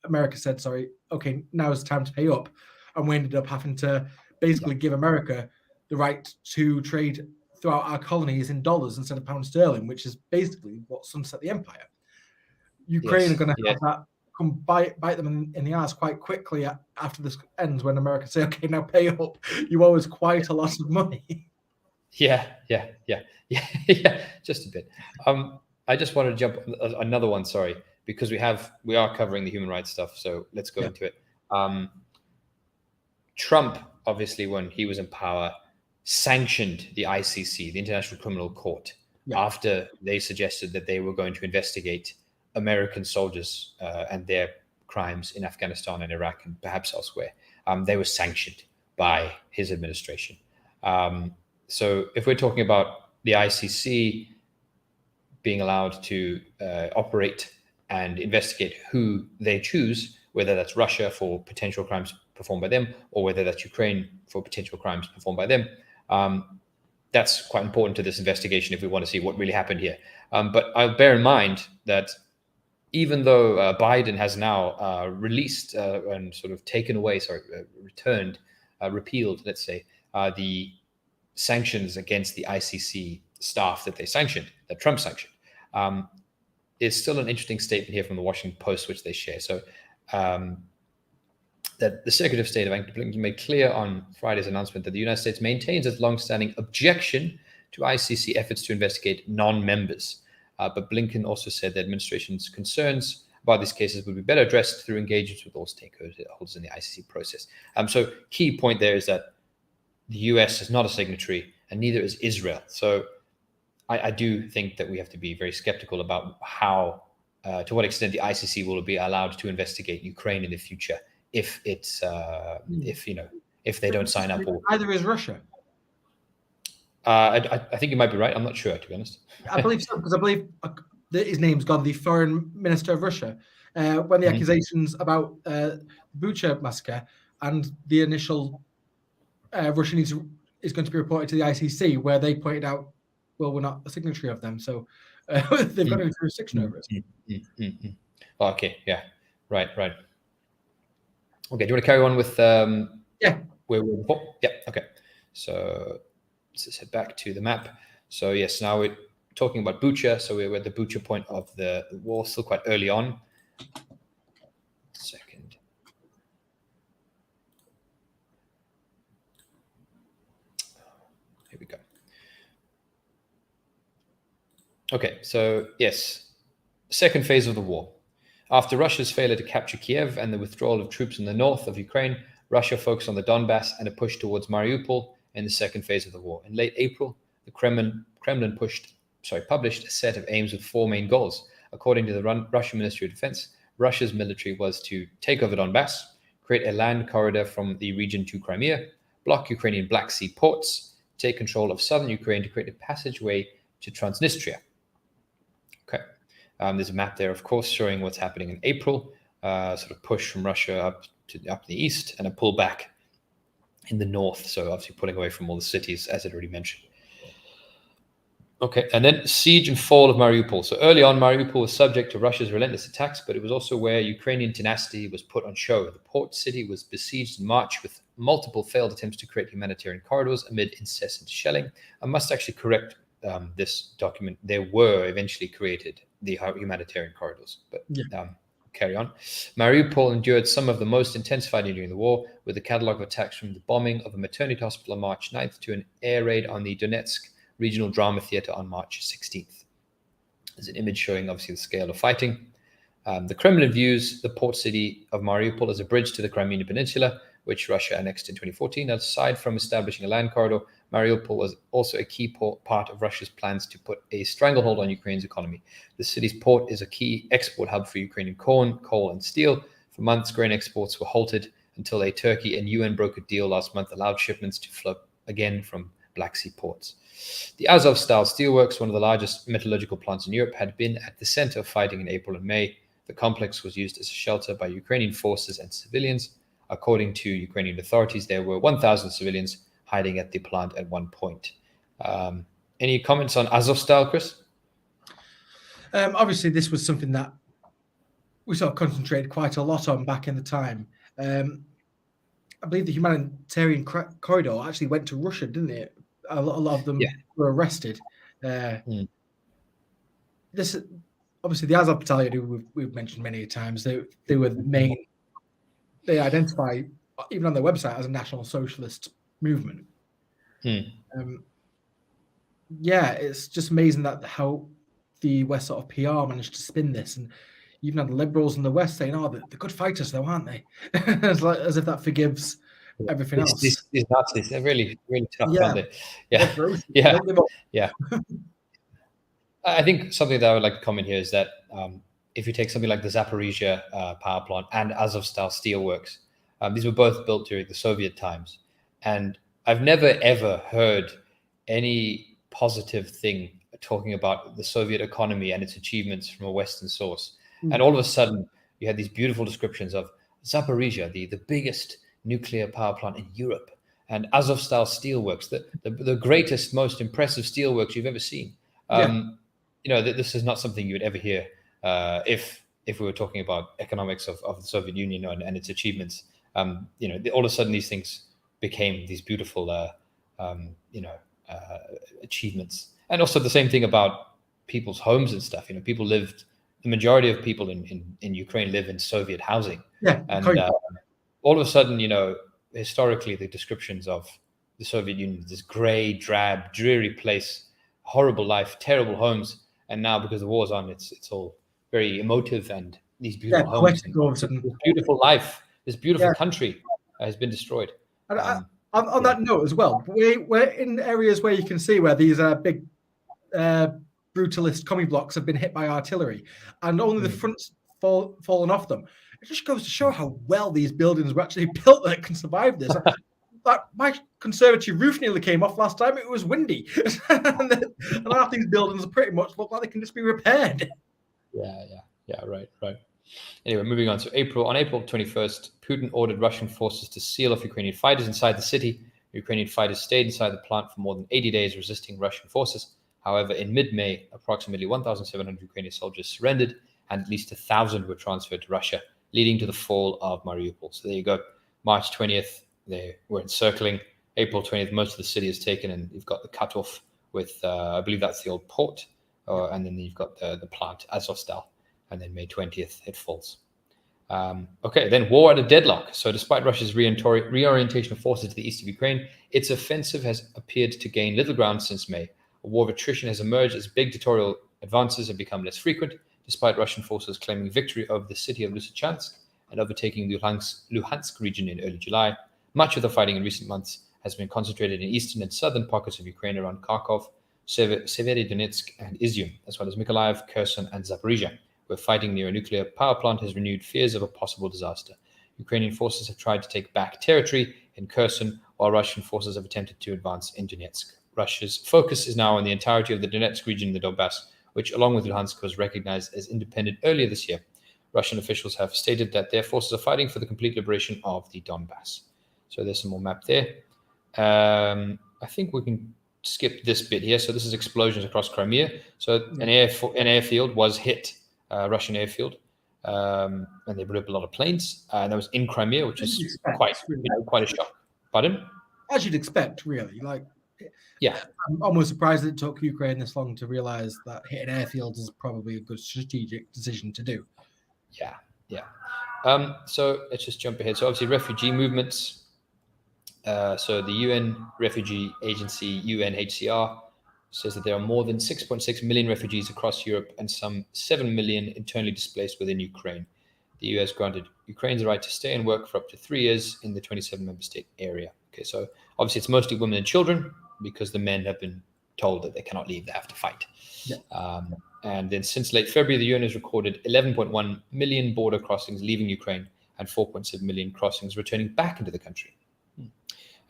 America said, sorry, okay, now it's time to pay up. And we ended up having to basically give America the right to trade throughout our colonies in dollars instead of pound sterling, which is basically what sunset the empire. Ukraine are going to have that come bite them in the ass quite quickly after this ends, when America say, okay, now pay up. You owe us quite a lot of money. Yeah, just a bit. I just wanted to jump another one, sorry, because we are covering the human rights stuff, so let's go into it. Trump, obviously, when he was in power, sanctioned the ICC, the International Criminal Court, after they suggested that they were going to investigate American soldiers and their crimes in Afghanistan and Iraq and perhaps elsewhere. They were sanctioned by his administration. So if we're talking about the ICC being allowed to operate and investigate who they choose, whether that's Russia for potential crimes performed by them, or whether that's Ukraine for potential crimes performed by them, that's quite important to this investigation if we want to see what really happened here. But I'll bear in mind that even though Biden has now released and sort of repealed, let's say, the sanctions against the ICC staff that Trump sanctioned, is still an interesting statement here from the Washington Post, which they share. So that the Secretary of State of Blinken made clear on Friday's announcement that the United States maintains its longstanding objection to ICC efforts to investigate non-members. But Blinken also said the administration's concerns about these cases would be better addressed through engagements with all stakeholders in the ICC process. So key point there is that the US is not a signatory, and neither is Israel. So I do think that we have to be very skeptical about how, to what extent the ICC will be allowed to investigate Ukraine in the future if it's, if they don't sign up. Either is Russia. I think you might be right. I'm not sure, to be honest. I believe so, because I believe his name's gone, the foreign minister of Russia, when the accusations about Bucha massacre and the initial Russia is going to be reported to the ICC, where they pointed out, well, we're not a signatory of them, so they've got no jurisdiction over it. Okay, yeah, right. Okay, do you want to carry on with where we were before? Yeah, okay. So let's just head back to the map. So yes, now we're talking about Bucha. So we're at the Bucha point of the war, still quite early on. Second. Here we go. Okay, so yes, second phase of the war. After Russia's failure to capture Kiev and the withdrawal of troops in the north of Ukraine, Russia focused on the Donbass and a push towards Mariupol in the second phase of the war. In late April, the Kremlin published a set of aims with four main goals. According to the Russian Ministry of Defense, Russia's military was to take over Donbass, create a land corridor from the region to Crimea, block Ukrainian Black Sea ports, take control of southern Ukraine to create a passageway to Transnistria. Okay, there's a map there, of course, showing what's happening in April, sort of push from Russia up the east and a pull back in the north. So obviously pulling away from all the cities, as I already mentioned. Okay, and then siege and fall of Mariupol. So early on, Mariupol was subject to Russia's relentless attacks, but it was also where Ukrainian tenacity was put on show. The port city was besieged in March with multiple failed attempts to create humanitarian corridors amid incessant shelling. I must actually correct this document. There were eventually created the humanitarian corridors, but carry on. Mariupol endured some of the most intense fighting during the war, with a catalogue of attacks from the bombing of a maternity hospital on March 9th to an air raid on the Donetsk Regional Drama Theatre on March 16th. There's an image showing, obviously, the scale of fighting. The Kremlin views the port city of Mariupol as a bridge to the Crimean Peninsula, which Russia annexed in 2014. Aside from establishing a land corridor, Mariupol was also a key part of Russia's plans to put a stranglehold on Ukraine's economy. The city's port is a key export hub for Ukrainian corn, coal, and steel. For months, grain exports were halted until a Turkey and UN brokered deal last month allowed shipments to flow again from Black Sea ports. The Azovstal steelworks, one of the largest metallurgical plants in Europe, had been at the center of fighting in April and May. The complex was used as a shelter by Ukrainian forces and civilians. According to Ukrainian authorities, there were 1,000 civilians hiding at the plant at one point. Any comments on Azovstal, Chris? Obviously, this was something that we sort of concentrated quite a lot on back in the time. I believe the humanitarian corridor actually went to Russia, didn't it? A lot of them were arrested. This, obviously, the Azov battalion, who we've mentioned many times, they were the main. They identify, even on their website, as a National Socialist movement. It's just amazing that how the West sort of PR managed to spin this, and even had the liberals in the West saying, "Oh, they're good fighters, though, aren't they?" It's like as if that forgives everything else. These Nazis, they're really, really tough, aren't they? Yeah. I think something that I would like to comment here is that if you take something like the Zaporizhia power plant and Azovstal steelworks, these were both built during the Soviet times, and I've never ever heard any positive thing talking about the Soviet economy and its achievements from a Western source. And all of a sudden, you had these beautiful descriptions of Zaporizhia, the biggest nuclear power plant in Europe, and Azovstal steelworks, the greatest, most impressive steelworks you've ever seen. This is not something you would ever hear if we were talking about economics of the Soviet Union and its achievements. All of a sudden, these things became these beautiful, achievements. And also the same thing about people's homes and stuff. The majority of people in Ukraine live in Soviet housing. And all of a sudden, historically, the descriptions of the Soviet Union, this gray, drab, dreary place, horrible life, terrible homes. And now, because the war's on, it's all very emotive, and these beautiful homes, this beautiful life, this beautiful country has been destroyed. And on that note as well, we're in areas where you can see where these big brutalist commie blocks have been hit by artillery, and only the fronts fallen off them. It just goes to show how well these buildings were actually built that can survive this. My conservatory roof nearly came off last time. It was windy. and half these buildings pretty much look like they can just be repaired. Right. Anyway, moving on to April. On April 21st, Putin ordered Russian forces to seal off Ukrainian fighters inside the city. Ukrainian fighters stayed inside the plant for more than 80 days, resisting Russian forces. However, in mid-May, approximately 1,700 Ukrainian soldiers surrendered, and at least 1,000 were transferred to Russia, leading to the fall of Mariupol. So there you go. March 20th, they were encircling. April 20th, most of the city is taken, and you've got the cutoff with, I believe that's the old port, and then you've got the plant, Azovstal, and then May 20th, it falls. Then war at a deadlock. So despite Russia's reorientation of forces to the east of Ukraine, its offensive has appeared to gain little ground since May. A war of attrition has emerged as big territorial advances have become less frequent, despite Russian forces claiming victory over the city of Lysychansk and overtaking the Luhansk region in early July. Much of the fighting in recent months has been concentrated in eastern and southern pockets of Ukraine around Kharkov, Severodonetsk, and Izium, as well as Mykolaiv, Kherson, and Zaporizhia, where fighting near a nuclear power plant has renewed fears of a possible disaster. Ukrainian forces have tried to take back territory in Kherson, while Russian forces have attempted to advance in Donetsk. Russia's focus is now on the entirety of the Donetsk region in the Donbass, which, along with Luhansk, was recognized as independent earlier this year. Russian officials have stated that their forces are fighting for the complete liberation of the Donbass. So there's some more map there. I think we can skip this bit here. So this is explosions across Crimea. So an airfield was hit, Russian airfield, and they blew up a lot of planes. And that was in Crimea, which is quite a shock. Pardon? As you'd expect, really. I'm almost surprised that it took Ukraine this long to realize that hitting airfields is probably a good strategic decision to do. So let's just jump ahead. So obviously refugee movements. So the UN Refugee Agency, UNHCR, says that there are more than 6.6 million refugees across Europe and some 7 million internally displaced within Ukraine. The US granted Ukraine the right to stay and work for up to 3 years in the 27 member state area. Okay, so obviously it's mostly women and children because the men have been told that they cannot leave, they have to fight. And then since late February, the UN has recorded 11.1 million border crossings leaving Ukraine and 4.7 million crossings returning back into the country.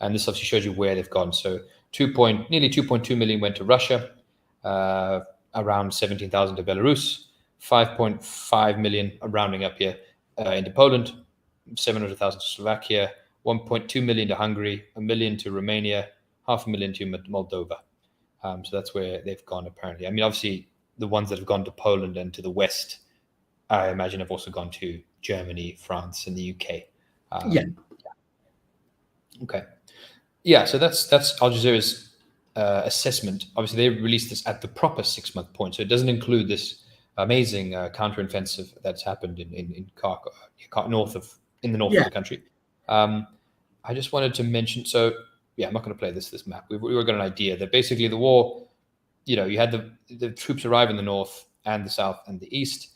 And this obviously shows you where they've gone. So nearly 2.2 million went to Russia, around 17,000 to Belarus, 5.5 million, rounding up here, into Poland, 700,000 to Slovakia, 1.2 million to Hungary, 1 million to Romania, 500,000 to Moldova. So that's where they've gone, apparently. I mean, obviously, the ones that have gone to Poland and to the west, I imagine, have also gone to Germany, France, and the UK. Yeah. Okay. Yeah. So that's Al Jazeera's assessment. Obviously, they released this at the proper 6-month point, so it doesn't include this amazing counteroffensive that's happened in Kharkov, north of the country. I just wanted to mention. So yeah, I'm not going to play this map. We were got an idea that basically the war, you had the troops arrive in the north and the south and the east.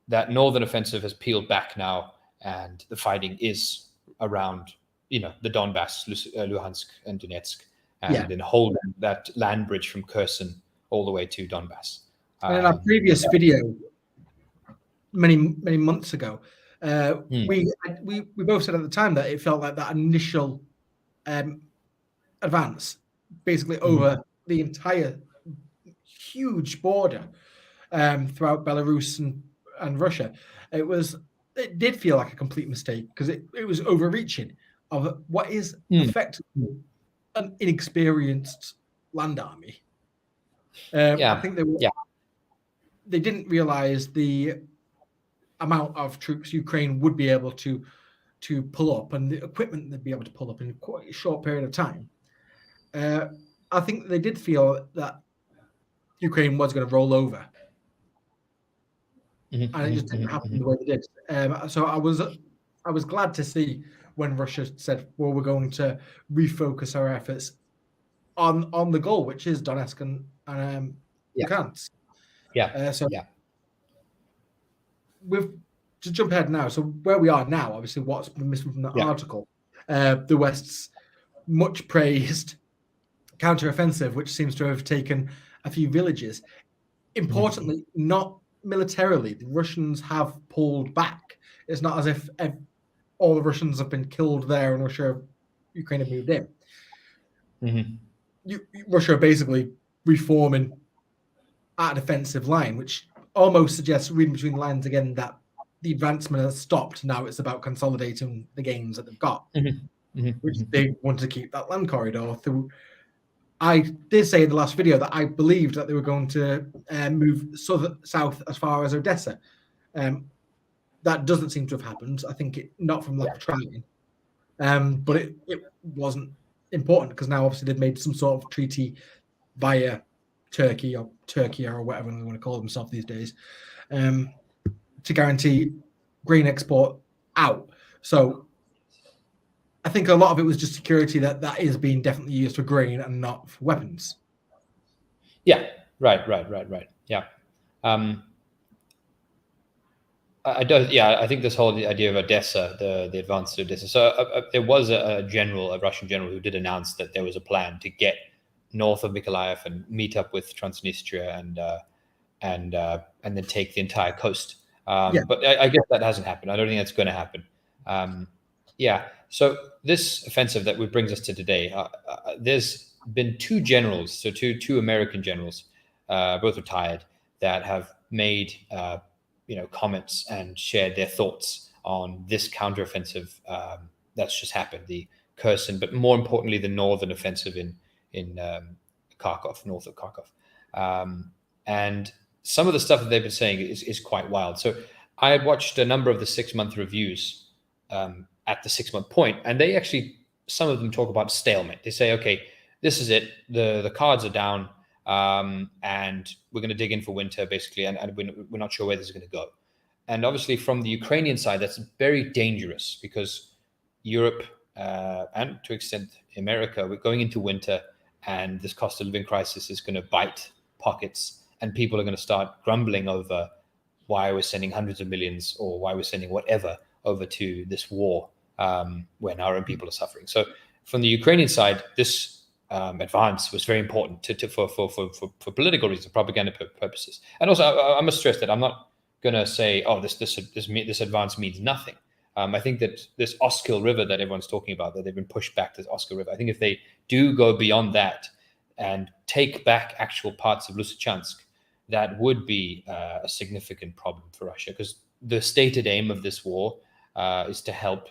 That northern offensive has peeled back now, and the fighting is around, the Donbass, Luhansk, and Donetsk, and then holding that land bridge from Kherson all the way to Donbass. And in our previous video, many months ago, we both said at the time that it felt like that initial advance, basically over the entire huge border throughout Belarus and Russia, it did feel like a complete mistake because it was overreaching of what is effectively an inexperienced land army. I think they didn't realize the amount of troops Ukraine would be able to pull up and the equipment they'd be able to pull up in quite a short period of time. I think they did feel that Ukraine was going to roll over. And it just didn't happen the way they did. So I was glad to see when Russia said, well, we're going to refocus our efforts on the goal, which is Donetsk and Luhansk. To jump ahead now, so where we are now, obviously what's been missing from the article, the West's much praised counteroffensive, which seems to have taken a few villages. Importantly, not militarily. The Russians have pulled back. It's not as if all the Russians have been killed there and Ukraine have moved in. Russia are basically reforming at a defensive line, which almost suggests, reading between the lines again, that the advancement has stopped. Now it's about consolidating the gains that they've got, which they want to keep that land corridor through. I did say in the last video that I believed that they were going to move south as far as Odessa. That doesn't seem to have happened. I think not from lack of trying, but it wasn't important because now obviously they've made some sort of treaty via Turkey or whatever they want to call themselves these days, to guarantee grain export out. So I think a lot of it was just security that is being definitely used for grain and not for weapons. Yeah, right. Yeah. I think this whole idea of Odessa, the advance to Odessa. So there was a Russian general who did announce that there was a plan to get north of Mykolaiv and meet up with Transnistria and then take the entire coast. But I guess that hasn't happened. I don't think that's going to happen. So this offensive that brings us to today, there's been two generals, so two American generals, both retired, that have made comments and shared their thoughts on this counteroffensive that's just happened, the Kherson, but more importantly, the northern offensive in Kharkov, north of Kharkov. And some of the stuff that they've been saying is quite wild. So I had watched a number of the 6-month reviews at the 6-month point, and they actually, some of them talk about stalemate. They say, okay, this is it. The cards are down, and we're going to dig in for winter, basically, and we're not sure where this is going to go. And obviously from the Ukrainian side, that's very dangerous because Europe and to an extent America, we're going into winter, and this cost of living crisis is going to bite pockets, and people are going to start grumbling over why we're sending hundreds of millions or why we're sending whatever over to this war when our own people are suffering. So from the Ukrainian side, this advance was very important for political reasons, propaganda purposes. And also, I must stress that I'm not going to say, oh, this advance means nothing. I think that this Oskil River that everyone's talking about, that they've been pushed back to this Oskil River, I think if they do go beyond that and take back actual parts of Lysychansk, that would be a significant problem for Russia, because the stated aim of this war is to help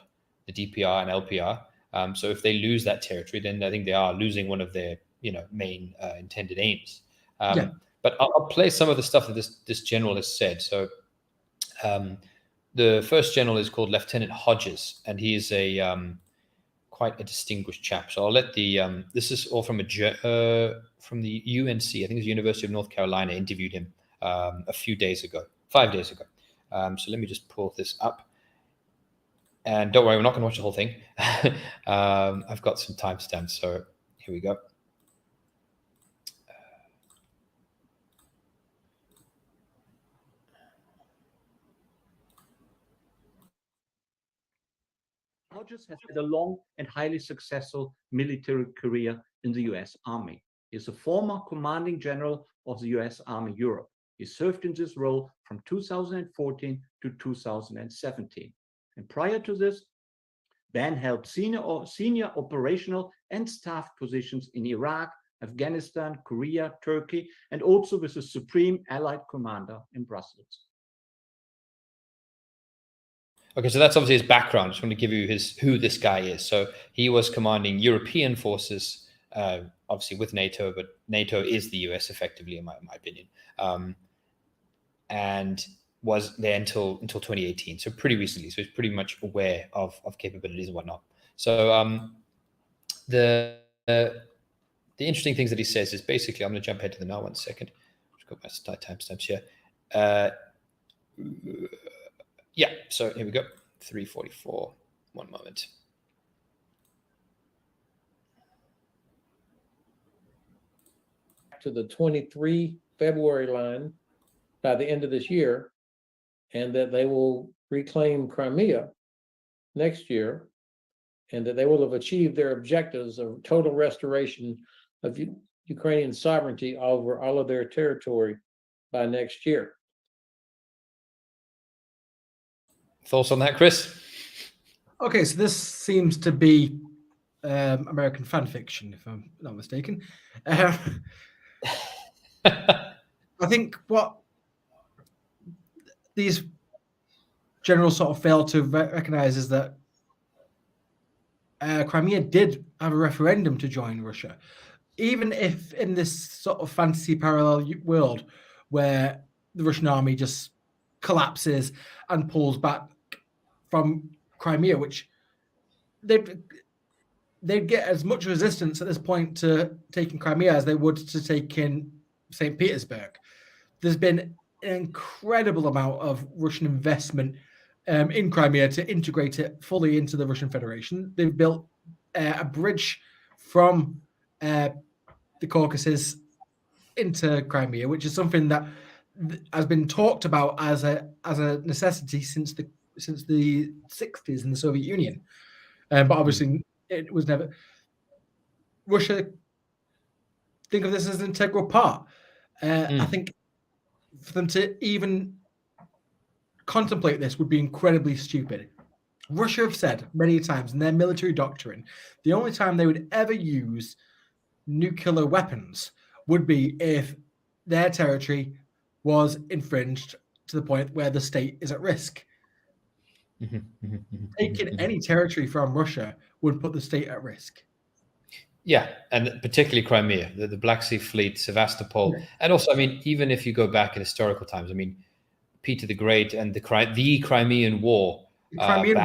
the DPR and LPR. So if they lose that territory, then I think they are losing one of their main intended aims. But I'll play some of the stuff that this general has said. So the first general is called Lieutenant Hodges, and he is a quite a distinguished chap. So I'll let the this is all from from the UNC. I think it's the University of North Carolina. Interviewed him a few days ago, 5 days ago. So let me just pull this up. And don't worry, we're not going to watch the whole thing. I've got some timestamps, so here we go. Hodges has had a long and highly successful military career in the US Army. He is a former commanding general of the US Army Europe. He served in this role from 2014 to 2017. And prior to this, Ben held senior operational and staff positions in Iraq, Afghanistan, Korea, Turkey, and also with the Supreme Allied Commander in Brussels. Okay, so that's obviously his background. I just want to give you who this guy is. So he was commanding European forces, obviously with NATO, but NATO is the US effectively, in my opinion, and was there until 2018, so pretty recently. So he's pretty much aware of capabilities and whatnot. So the interesting things that he says is basically, I'm going to jump ahead to the now. 1 second. Just got my timestamps here. Yeah, so here we go. 3:44. 1 moment. To the 23 February line by the end of this year, and that they will reclaim Crimea next year, and that they will have achieved their objectives of total restoration of Ukrainian sovereignty over all of their territory by next year. Thoughts on that, Chris? Okay, so this seems to be American fan fiction, if I'm not mistaken. I think what these generals sort of fail to recognize is that Crimea did have a referendum to join Russia. Even if in this sort of fantasy parallel world where the Russian army just collapses and pulls back from Crimea, which they'd get as much resistance at this point to taking Crimea as they would to taking St. Petersburg. There's been an incredible amount of Russian investment in Crimea to integrate it fully into the Russian Federation. They've built a bridge from the Caucasus into Crimea, which is something that has been talked about as a necessity since the 60s in the Soviet Union, but obviously it was never. Russia think of this as an integral part. I think for them to even contemplate this would be incredibly stupid. Russia have said many times in their military doctrine, the only time they would ever use nuclear weapons would be if their territory was infringed to the point where the state is at risk. Taking any territory from Russia would put the state at risk. Yeah, and particularly Crimea, the Black Sea Fleet, Sevastopol, and also, I mean, even if you go back in historical times, I mean, Peter the Great and the Crimean War. I mean,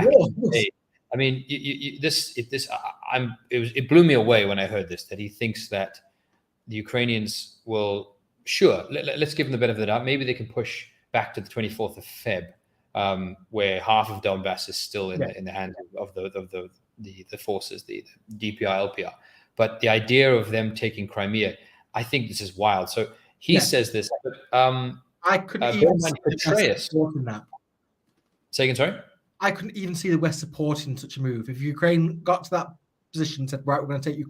it blew me away when I heard this, that he thinks that the Ukrainians will, let's give them the benefit of the doubt. Maybe they can push back to the 24th of Feb, where half of Donbass is still in the hands of the forces, the DPR, LPR. But the idea of them taking Crimea, I think this is wild. So he says this. I couldn't even see Petraeus. supporting that. Say again, sorry? I couldn't even see the West supporting such a move. If Ukraine got to that position and said, right, we're going to take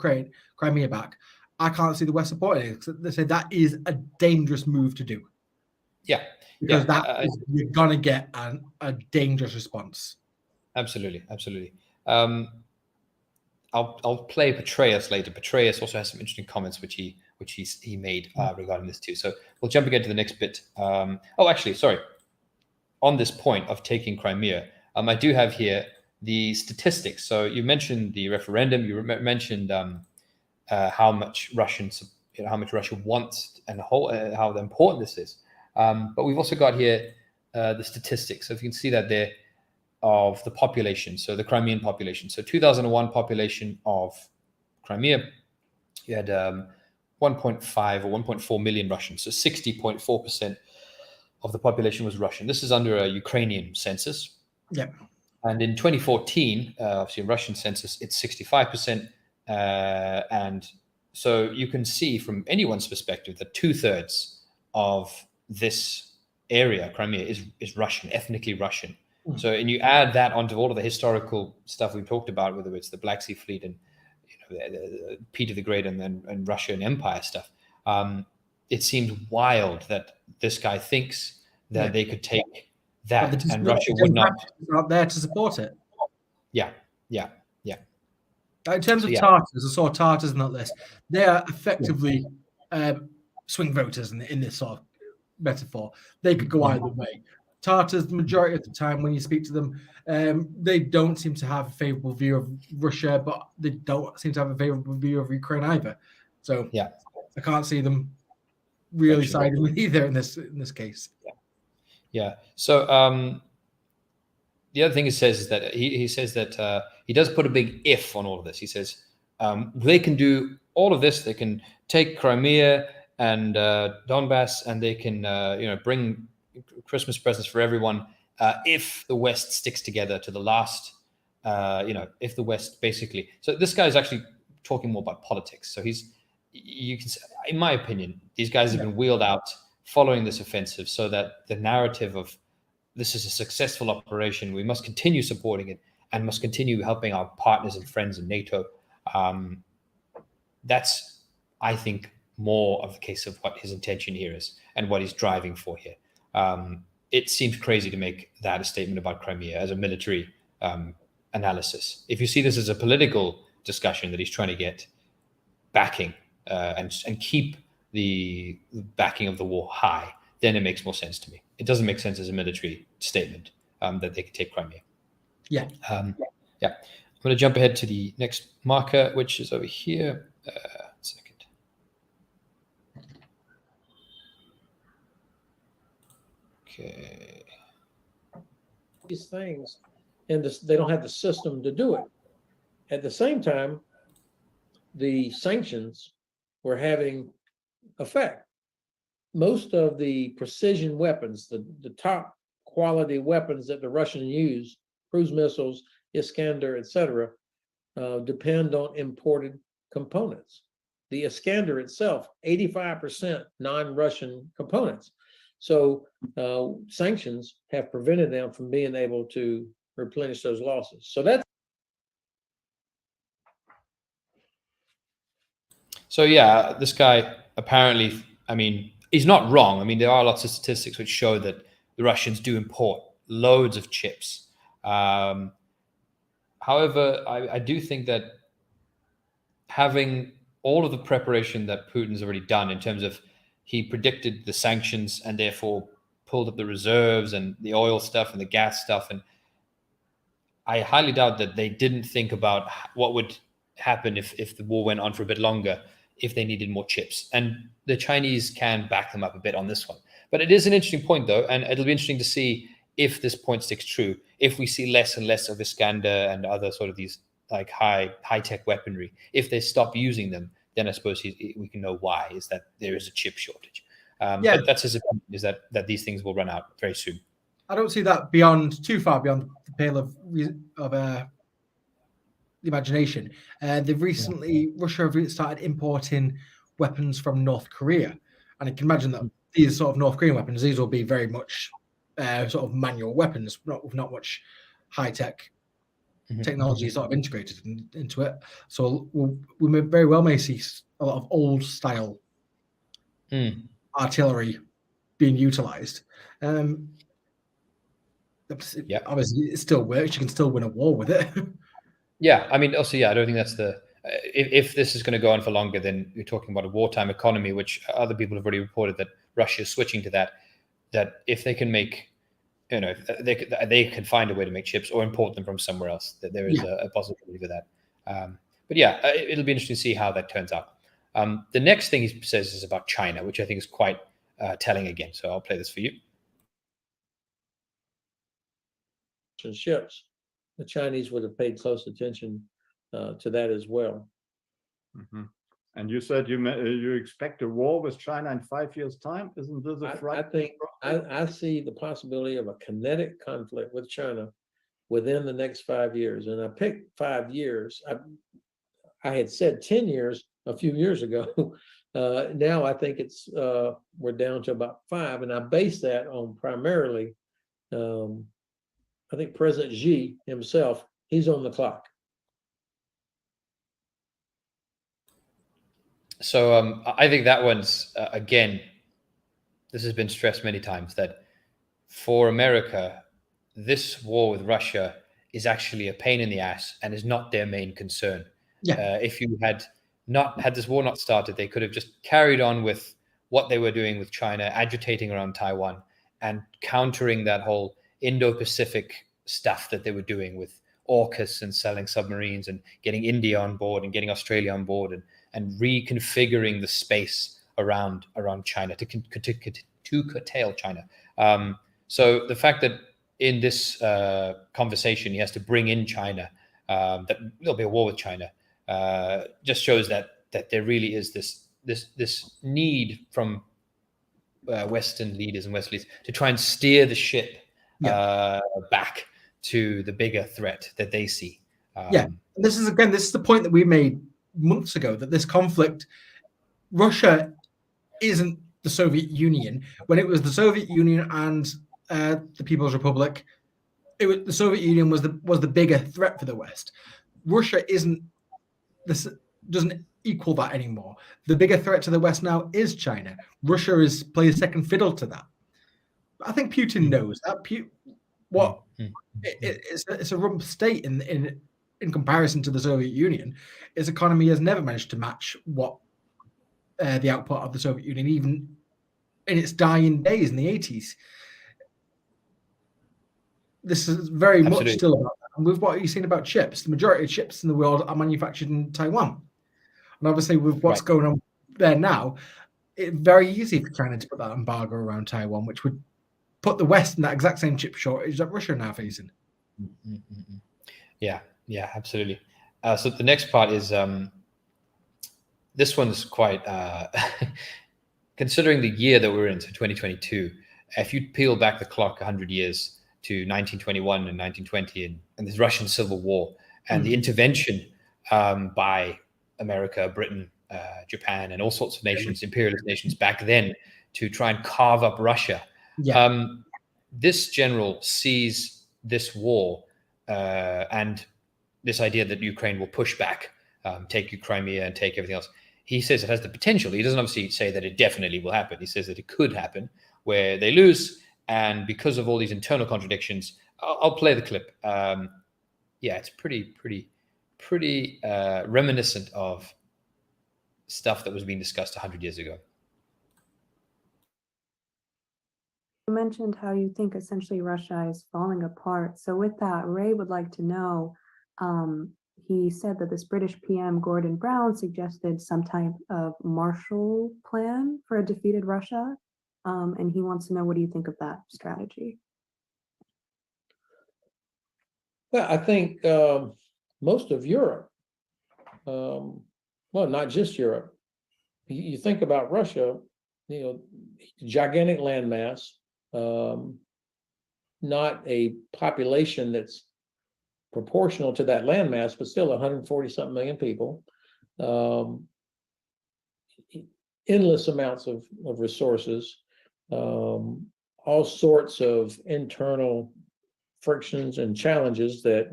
Crimea back, I can't see the West supporting it. They say that is a dangerous move to do. Yeah. Because you're going to get a dangerous response. Absolutely. Absolutely. I'll play Petraeus later. Petraeus also has some interesting comments which he made regarding this too. So we'll jump again to the next bit. Actually, sorry. On this point of taking Crimea, I do have here the statistics. So you mentioned the referendum. You mentioned how much Russian how much Russia wants and how important this is. But we've also got here the statistics. So if you can see that there of the population, so the Crimean population. So 2001 population of Crimea, you had 1.5 or 1.4 million Russians. So 60.4% of the population was Russian. This is under a Ukrainian census. Yeah. And in 2014, obviously a Russian census, it's 65%. And so you can see from anyone's perspective that 2/3 of this area, Crimea, is Russian, ethnically Russian. So, and you add that onto all of the historical stuff we talked about, whether it's the Black Sea Fleet and Peter the Great and Russian Empire stuff. It seems wild that this guy thinks that they could take that and Russia would not there to support it. Yeah. In terms of Tartars, I saw Tartars in that list. They are effectively swing voters in this sort of metaphor. They could go either way. Tartars, the majority of the time when you speak to them, they don't seem to have a favorable view of Russia, but they don't seem to have a favorable view of Ukraine either. So I can't see them really siding with either in this case. Yeah. So the other thing he says is that he says that he does put a big if on all of this. He says they can do all of this. They can take Crimea and Donbass, and they can bring Christmas presents for everyone if the West sticks together to the last. If the West basically. So this guy is actually talking more about politics. So you can say, in my opinion, these guys have been wheeled out following this offensive so that the narrative of this is a successful operation, we must continue supporting it and must continue helping our partners and friends in NATO. That's, I think, more of the case of what his intention here is and what he's driving for here. It seems crazy to make that a statement about Crimea as a military analysis. If you see this as a political discussion that he's trying to get backing and keep the backing of the war high, then it makes more sense to me. It doesn't make sense as a military statement that they could take Crimea. I'm going to jump ahead to the next marker, which is over here. Second. Okay. These things, and they don't have the system to do it. At the same time, the sanctions were having effect. Most of the precision weapons, the top quality weapons that the Russians use, cruise missiles, Iskander, etc., depend on imported components. The Iskander itself, 85% non-Russian components. So sanctions have prevented them from being able to replenish those losses. So that's. So yeah, this guy apparently, I mean, he's not wrong. I mean, there are lots of statistics which show that the Russians do import loads of chips. However, I do think that having all of the preparation that Putin's already done in terms of he predicted the sanctions and therefore pulled up the reserves and the oil stuff and the gas stuff. And I highly doubt that they didn't think about what would happen if the war went on for a bit longer, if they needed more chips. And the Chinese can back them up a bit on this one. But it is an interesting point, though, and it'll be interesting to see if this point sticks true, if we see less and less of Iskander and other sort of these like high-tech weaponry. If they stop using them, then I suppose we can know why, is that there is a chip shortage. But that's his opinion, is that these things will run out very soon. I don't see that too far beyond the pale of the imagination. Russia have started importing weapons from North Korea. And I can imagine that these sort of North Korean weapons, these will be very much sort of manual weapons, not much high-tech technology sort of integrated into it. So we very well may see a lot of old-style artillery being utilized. Obviously, it still works. You can still win a war with it. I mean, also, I don't think that's if this is going to go on for longer, then you're talking about a wartime economy, which other people have already reported that Russia is switching to that if they can make, they can find a way to make chips or import them from somewhere else, that there is a possibility for that. But it'll be interesting to see how that turns out. The next thing he says is about China, which I think is quite telling again. So I'll play this for you. Ships, the Chinese would have paid close attention to that as well. Mm-hmm. And you said you expect a war with China in 5 years' time. Isn't this a I think I see the possibility of a kinetic conflict with China within the next 5 years. And I picked 5 years. I had said 10 years a few years ago. Now I think it's we're down to about 5. And I base that on primarily, I think President Xi himself, he's on the clock. So I think that one's, again, this has been stressed many times, that for America, this war with Russia is actually a pain in the ass and is not their main concern. Yeah. If you had this war not started, they could have just carried on with what they were doing with China, agitating around Taiwan and countering that whole Indo-Pacific stuff that they were doing with AUKUS and selling submarines and getting India on board and getting Australia on board and reconfiguring the space around China to curtail China. So the fact that in this conversation he has to bring in China, that there'll be a war with China, just shows that there really is this need from Western leaders and West leaders to try and steer the ship back to the bigger threat that they see. This is the point that we made months ago, that this conflict, Russia isn't the Soviet Union. When it was the Soviet Union and the People's Republic, the Soviet Union was the bigger threat for the West. Russia doesn't equal that anymore. The bigger threat to the West now is China. Russia plays second fiddle to that. I think Putin knows that. It's a rump state in comparison to the Soviet Union. Its economy has never managed to match what the output of the Soviet Union, even in its dying days in the 80s. This is very much still about that. And with what you've seen about chips, the majority of chips in the world are manufactured in Taiwan. And obviously with what's going on there now, it's very easy for China to put that embargo around Taiwan, which would put the West in that exact same chip shortage that Russia are now facing. Yeah, absolutely. So the next part is, this one's quite, considering the year that we're in, so 2022, if you peel back the clock 100 years to 1921 and 1920 and this Russian Civil War and the intervention by America, Britain, Japan, and all sorts of nations, imperialist nations back then, to try and carve up Russia. This general sees this war and this idea that Ukraine will push back, take Crimea and take everything else. He says it has the potential. He doesn't obviously say that it definitely will happen. He says that it could happen where they lose, and because of all these internal contradictions, I'll play the clip. It's pretty reminiscent of stuff that was being discussed 100 years ago. You mentioned how you think essentially Russia is falling apart. So with that, Ray would like to know, he said that this British PM Gordon Brown suggested some type of Marshall Plan for a defeated Russia. And he wants to know, what do you think of that strategy? Well, I think most of Europe, well, not just Europe. You think about Russia, gigantic landmass, not a population that's proportional to that landmass, but still 140-something million people, endless amounts of resources, all sorts of internal frictions and challenges that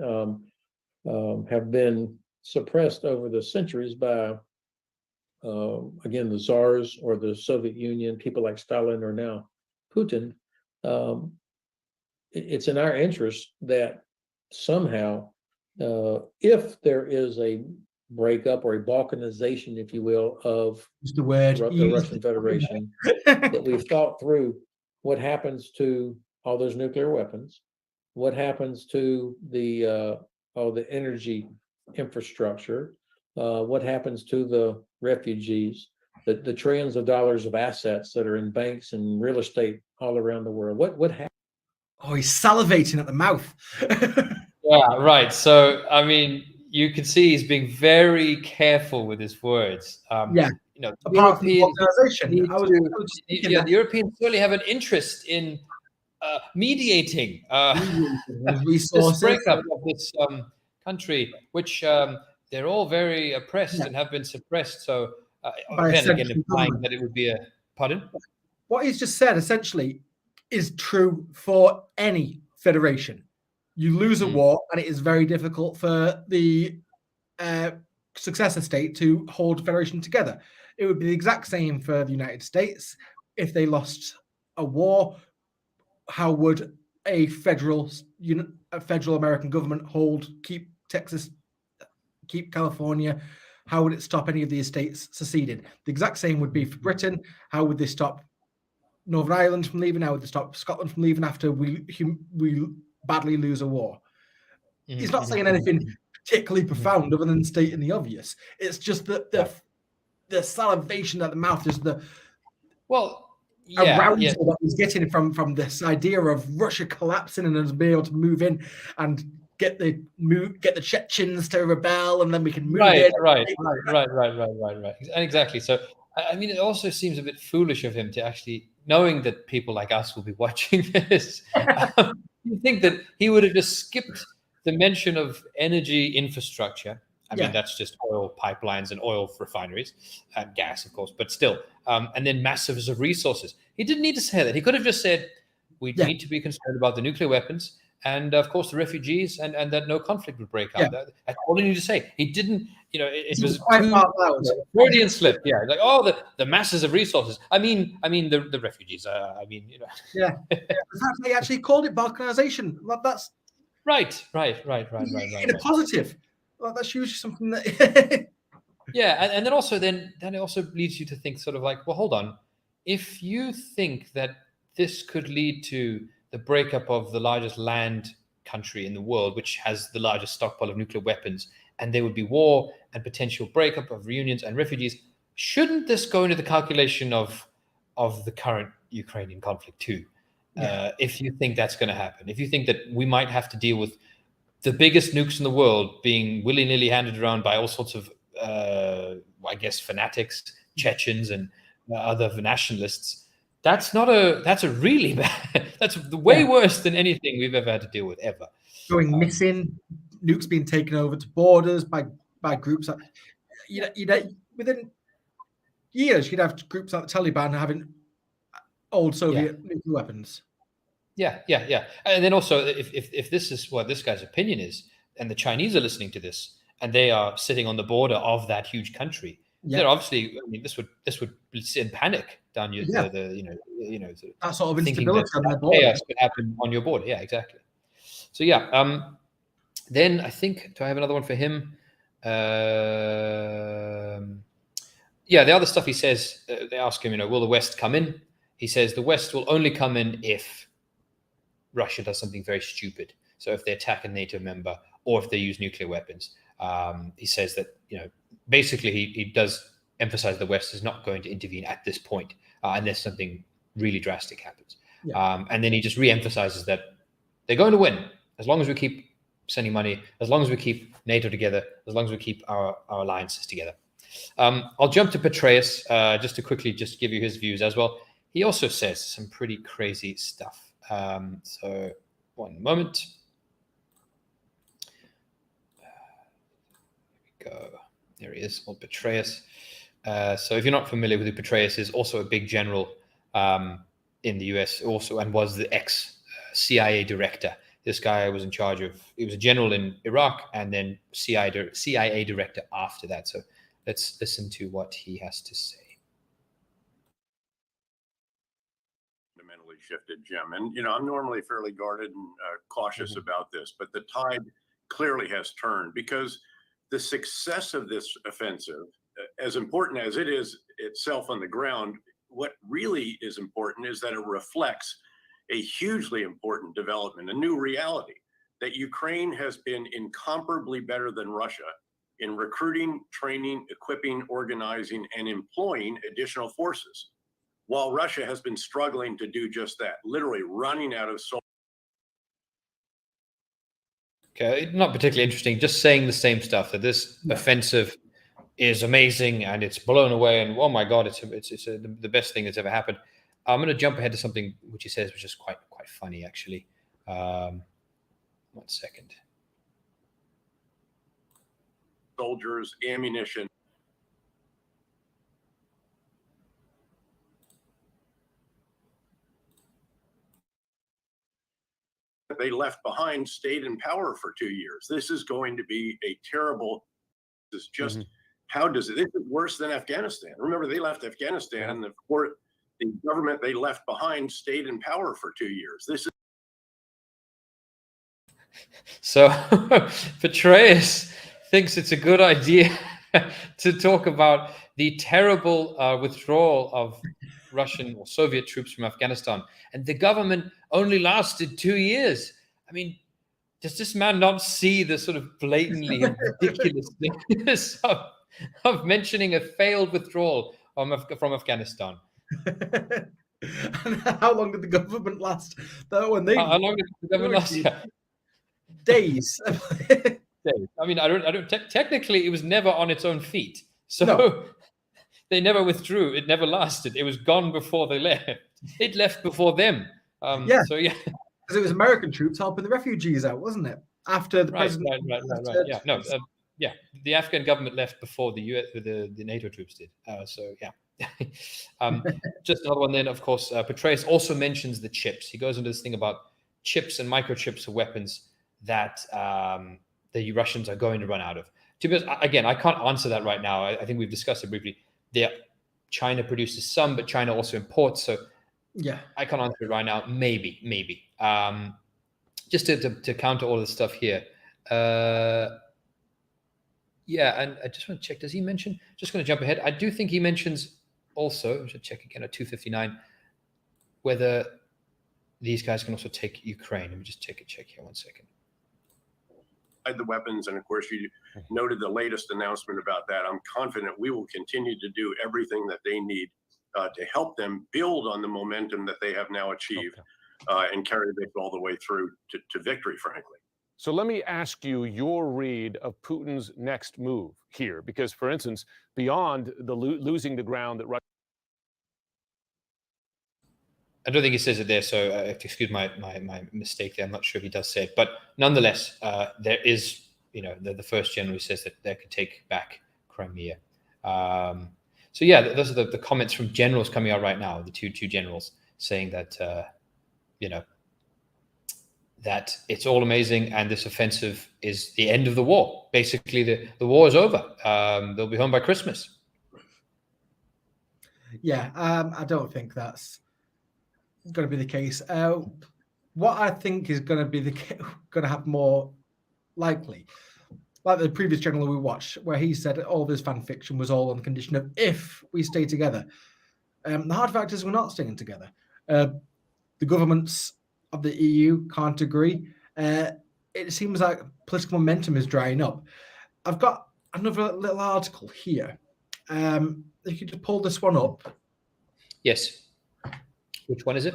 have been suppressed over the centuries by, again, the czars or the Soviet Union, people like Stalin or now Putin. It's in our interest that somehow, if there is a breakup or a balkanization, if you will, of the Russian Federation, that we've thought through what happens to all those nuclear weapons, what happens to the energy infrastructure, what happens to the refugees, the trillions of dollars of assets that are in banks and real estate all around the world. What happens? Oh, he's salivating at the mouth. Yeah, right. So, I mean, you can see he's being very careful with his words. Yeah. You know, Apart from the Europeans organisation, need I was to- just thinking yeah, that the Europeans certainly have an interest in mediating his this resources. breakup of this country, which they're all very oppressed Yeah. and have been suppressed. So, By a then again, central implying government. that it would be a pardon. What he's just said essentially is true for any federation. You lose a war, and it is very difficult for the successor state to hold a federation together. It would be the exact same for the United States. If they lost a war, how would a federal American government keep Texas, keep California? How would it stop any of these states seceding? The exact same would be for Britain. How would they stop Northern Ireland from leaving? How would they stop Scotland from leaving after we badly lose a war? He's not saying anything particularly profound other than stating the obvious. It's just that the salivation at the mouth is the arousal that he's getting from this idea of Russia collapsing and us being able to move in and get the Chechens to rebel, and then we can move in. Right. Exactly. So, I mean, it also seems a bit foolish of him to actually, knowing that people like us will be watching this, you think that he would have just skipped the mention of energy infrastructure. I mean, that's just oil pipelines and oil refineries and gas, of course, but still. And then massive of resources. He didn't need to say that. He could have just said, we need to be concerned about the nuclear weapons and, of course, the refugees and that no conflict would break out. That's all he needed to say. He didn't, it was too Freudian slip. Yeah, like, the masses of resources. I mean the refugees. Yeah. The fact that he actually called it balkanization. That's right. In a positive. Well, that's usually something that and then it also leads you to think sort of like, well, hold on. If you think that this could lead to the breakup of the largest land country in the world, which has the largest stockpile of nuclear weapons, and there would be war and potential breakup of reunions and refugees, shouldn't this go into the calculation of the current Ukrainian conflict too? If you think that's going to happen, if you think that we might have to deal with the biggest nukes in the world being willy-nilly handed around by all sorts of, I guess, fanatics, Chechens, and other nationalists, that's a really bad. That's way worse than anything we've ever had to deal with ever. Going missing, nukes being taken over to borders by groups that within years you'd have groups like the Taliban having old Soviet nuclear weapons. Yeah. And then also, if this is what this guy's opinion is, and the Chinese are listening to this, and they are sitting on the border of that huge country, then obviously, I mean, this would send panic down your that sort of instability on their border. Chaos could happen on your border. Yeah, exactly. So then I think, do I have another one for him? The other stuff he says, they ask him, will the West come in? He says the West will only come in if Russia does something very stupid. So if they attack a NATO member or if they use nuclear weapons. He says that, basically he does emphasize the West is not going to intervene at this point unless something really drastic happens. And then he just re-emphasizes that they're going to win as long as we keep sending money, as long as we keep NATO together, as long as we keep our alliances together. I'll jump to Petraeus just to quickly just give you his views as well. He also says some pretty crazy stuff. So one moment. Here we go. There he is, old Petraeus. So if you're not familiar with who Petraeus is, also a big general in the US also, and was the ex-CIA director. This guy was in charge of, he was a general in Iraq and then CIA director after that. So let's listen to what he has to say. Fundamentally shifted, Jim. And, I'm normally fairly guarded and cautious about this, but the tide clearly has turned because the success of this offensive, as important as it is itself on the ground, what really is important is that it reflects a hugely important development, a new reality, that Ukraine has been incomparably better than Russia in recruiting, training, equipping, organizing, and employing additional forces, while Russia has been struggling to do just that, literally running out of soldiers. Okay, not particularly interesting, just saying the same stuff, that this offensive is amazing and it's blown away and oh my God, it's the best thing that's ever happened. I'm going to jump ahead to something which he says, which is quite funny, actually. 1 second. Soldiers, ammunition. They left behind stayed in power for 2 years. This is going to be a terrible. This is just how does it? This is worse than Afghanistan. Remember, they left Afghanistan, and the government they left behind stayed in power for 2 years. This is so. Petraeus thinks it's a good idea to talk about the terrible withdrawal of Russian or Soviet troops from Afghanistan, and the government only lasted 2 years. I mean, does this man not see the sort of blatantly ridiculousness of mentioning a failed withdrawal from Afghanistan? And how long did the government last? Though, when they How long did the government last? Days. I mean, I don't. Technically, it was never on its own feet, so No. they never withdrew. It never lasted. It was gone before they left. It left before them. So yeah, because it was American troops helping the refugees out, wasn't it? After the president. Right. Yeah, no, yeah. The Afghan government left before the US, the NATO troops did. So yeah. Just another one. Then, of course, Petraeus also mentions the chips. He goes into this thing about chips and microchips of weapons that the Russians are going to run out of. To be honest, again, I can't answer that right now. I think we've discussed it briefly. China produces some, but China also imports. So yeah, I can't answer it right now. Maybe. Just to counter all this stuff here. Yeah, and I just want to check. Does he mention? Just going to jump ahead. I do think he mentions also. I should check again at 259 whether these guys can also take Ukraine. Let me just check here 1 second. The weapons, and of course you noted the latest announcement about that. I'm confident we will continue to do everything that they need to help them build on the momentum that they have now achieved and carry this all the way through to victory, frankly. So let me ask you your read of Putin's next move here, because, for instance, beyond the losing the ground that Russia. I don't think he says it there, so excuse my mistake there. I'm not sure if he does say it, but nonetheless, there is, the first general who says that they could take back Crimea. So yeah, those are the comments from generals coming out right now. The two generals saying that that it's all amazing and this offensive is the end of the war. Basically, the war is over. They'll be home by Christmas. Yeah, I don't think that's going to be the case. What I think is going to be going to happen more likely, like the previous general we watched, where he said all this fan fiction was all on the condition of if we stay together. The hard fact is we're not staying together. The governments of the EU can't agree. It seems like political momentum is drying up. I've got another little article here. If you could just pull this one up. Yes. Which one is it?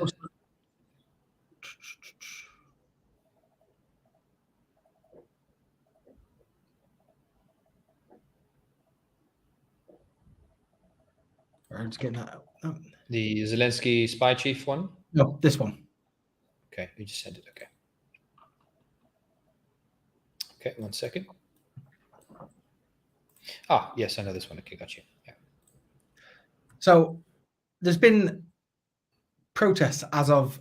I'm just getting that out. Oh. The Zelensky spy chief one? No, this one. Okay, you just sent it. Okay, 1 second. Ah, yes, I know this one. Okay, got you. Yeah. So there's been protests as of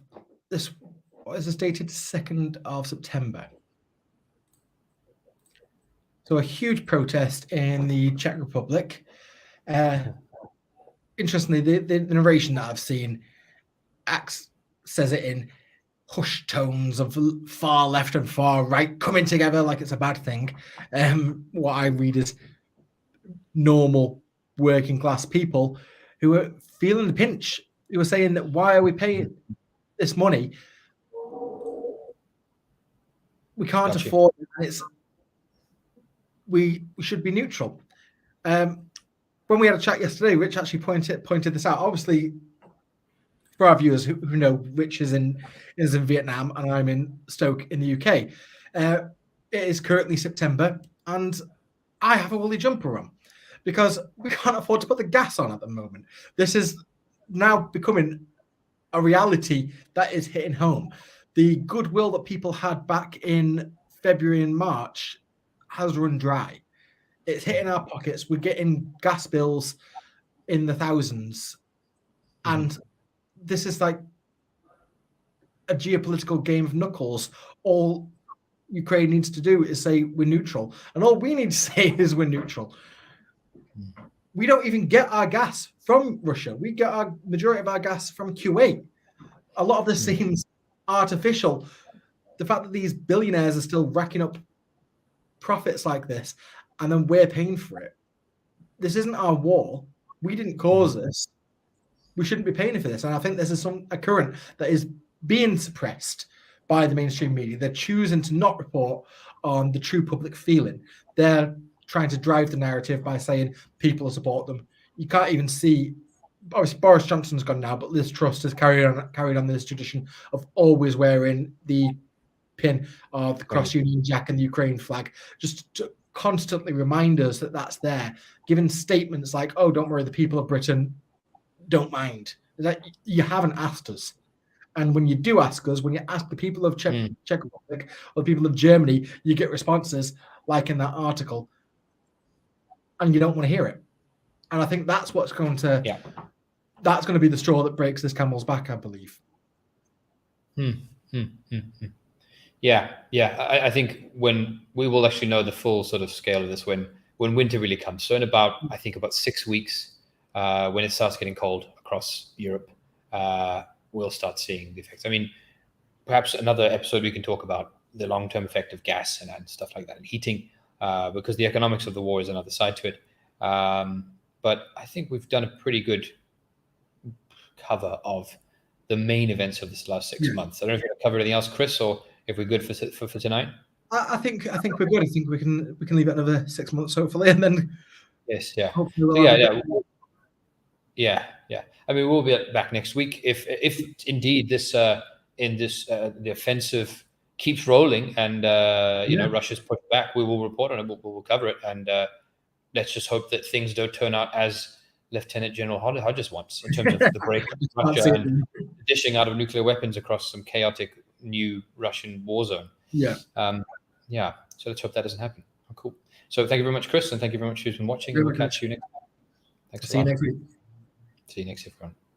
this. What is this dated? 2nd of September. So a huge protest in the Czech Republic. Interestingly, the narration that I've seen says it in hushed tones of far left and far right coming together like it's a bad thing. What I read is normal working class people who are feeling the pinch, who are saying that why are we paying this money? We can't afford it. And we should be neutral. When we had a chat yesterday, Rich actually pointed this out. Obviously, for our viewers who know, Rich is in Vietnam and I'm in Stoke in the UK. It is currently September and I have a woolly jumper on because we can't afford to put the gas on at the moment. This is now becoming a reality that is hitting home. The goodwill that people had back in February and March has run dry. It's hitting our pockets. We're getting gas bills in the thousands. And this is like a geopolitical game of knuckles. All Ukraine needs to do is say we're neutral. And all we need to say is we're neutral. We don't even get our gas from Russia. We get our majority of our gas from Kuwait. A lot of this seems artificial. The fact that these billionaires are still racking up profits like this, and then we're paying for it. This isn't our war. We didn't cause this. We shouldn't be paying for this. And I think this is a current that is being suppressed by the mainstream media. They're choosing to not report on the true public feeling. They're trying to drive the narrative by saying people support them. You can't even see, obviously Boris Johnson's gone now, but Liz Truss has carried on this tradition of always wearing the pin of the cross-Union Jack and the Ukraine flag, just to constantly remind us that that's there, giving statements like, oh, don't worry, the people of Britain don't mind. That you haven't asked us. And when you do ask us, when you ask the people of Czech Republic or the people of Germany, you get responses like in that article, and you don't want to hear it. And I think that's what's going to, that's going to be the straw that breaks this camel's back, I believe. Yeah. I think when we will actually know the full sort of scale of this when winter really comes. So in about 6 weeks, when it starts getting cold across Europe, we'll start seeing the effects. I mean, perhaps another episode we can talk about the long-term effect of gas and stuff like that and heating, because the economics of the war is another side to it. But I think we've done a pretty good cover of the main events of this last 6 months. I don't know if you want to cover anything else, Chris, or if we're good for tonight. I think we're good. I think we can leave it another 6 months hopefully, and then yeah. I mean, we'll be back next week if indeed this the offensive keeps rolling and Russia's pushed back. We will report on it. We'll cover it, and let's just hope that things don't turn out as Lieutenant General Hodges wants in terms of the break of Russia and dishing out of nuclear weapons across some chaotic new Russian war zone. So let's hope that doesn't happen. Oh, cool. So thank you very much, Chris, and thank you very much who's been watching. We'll catch you next time. Thanks. See you next week. See you next week, everyone.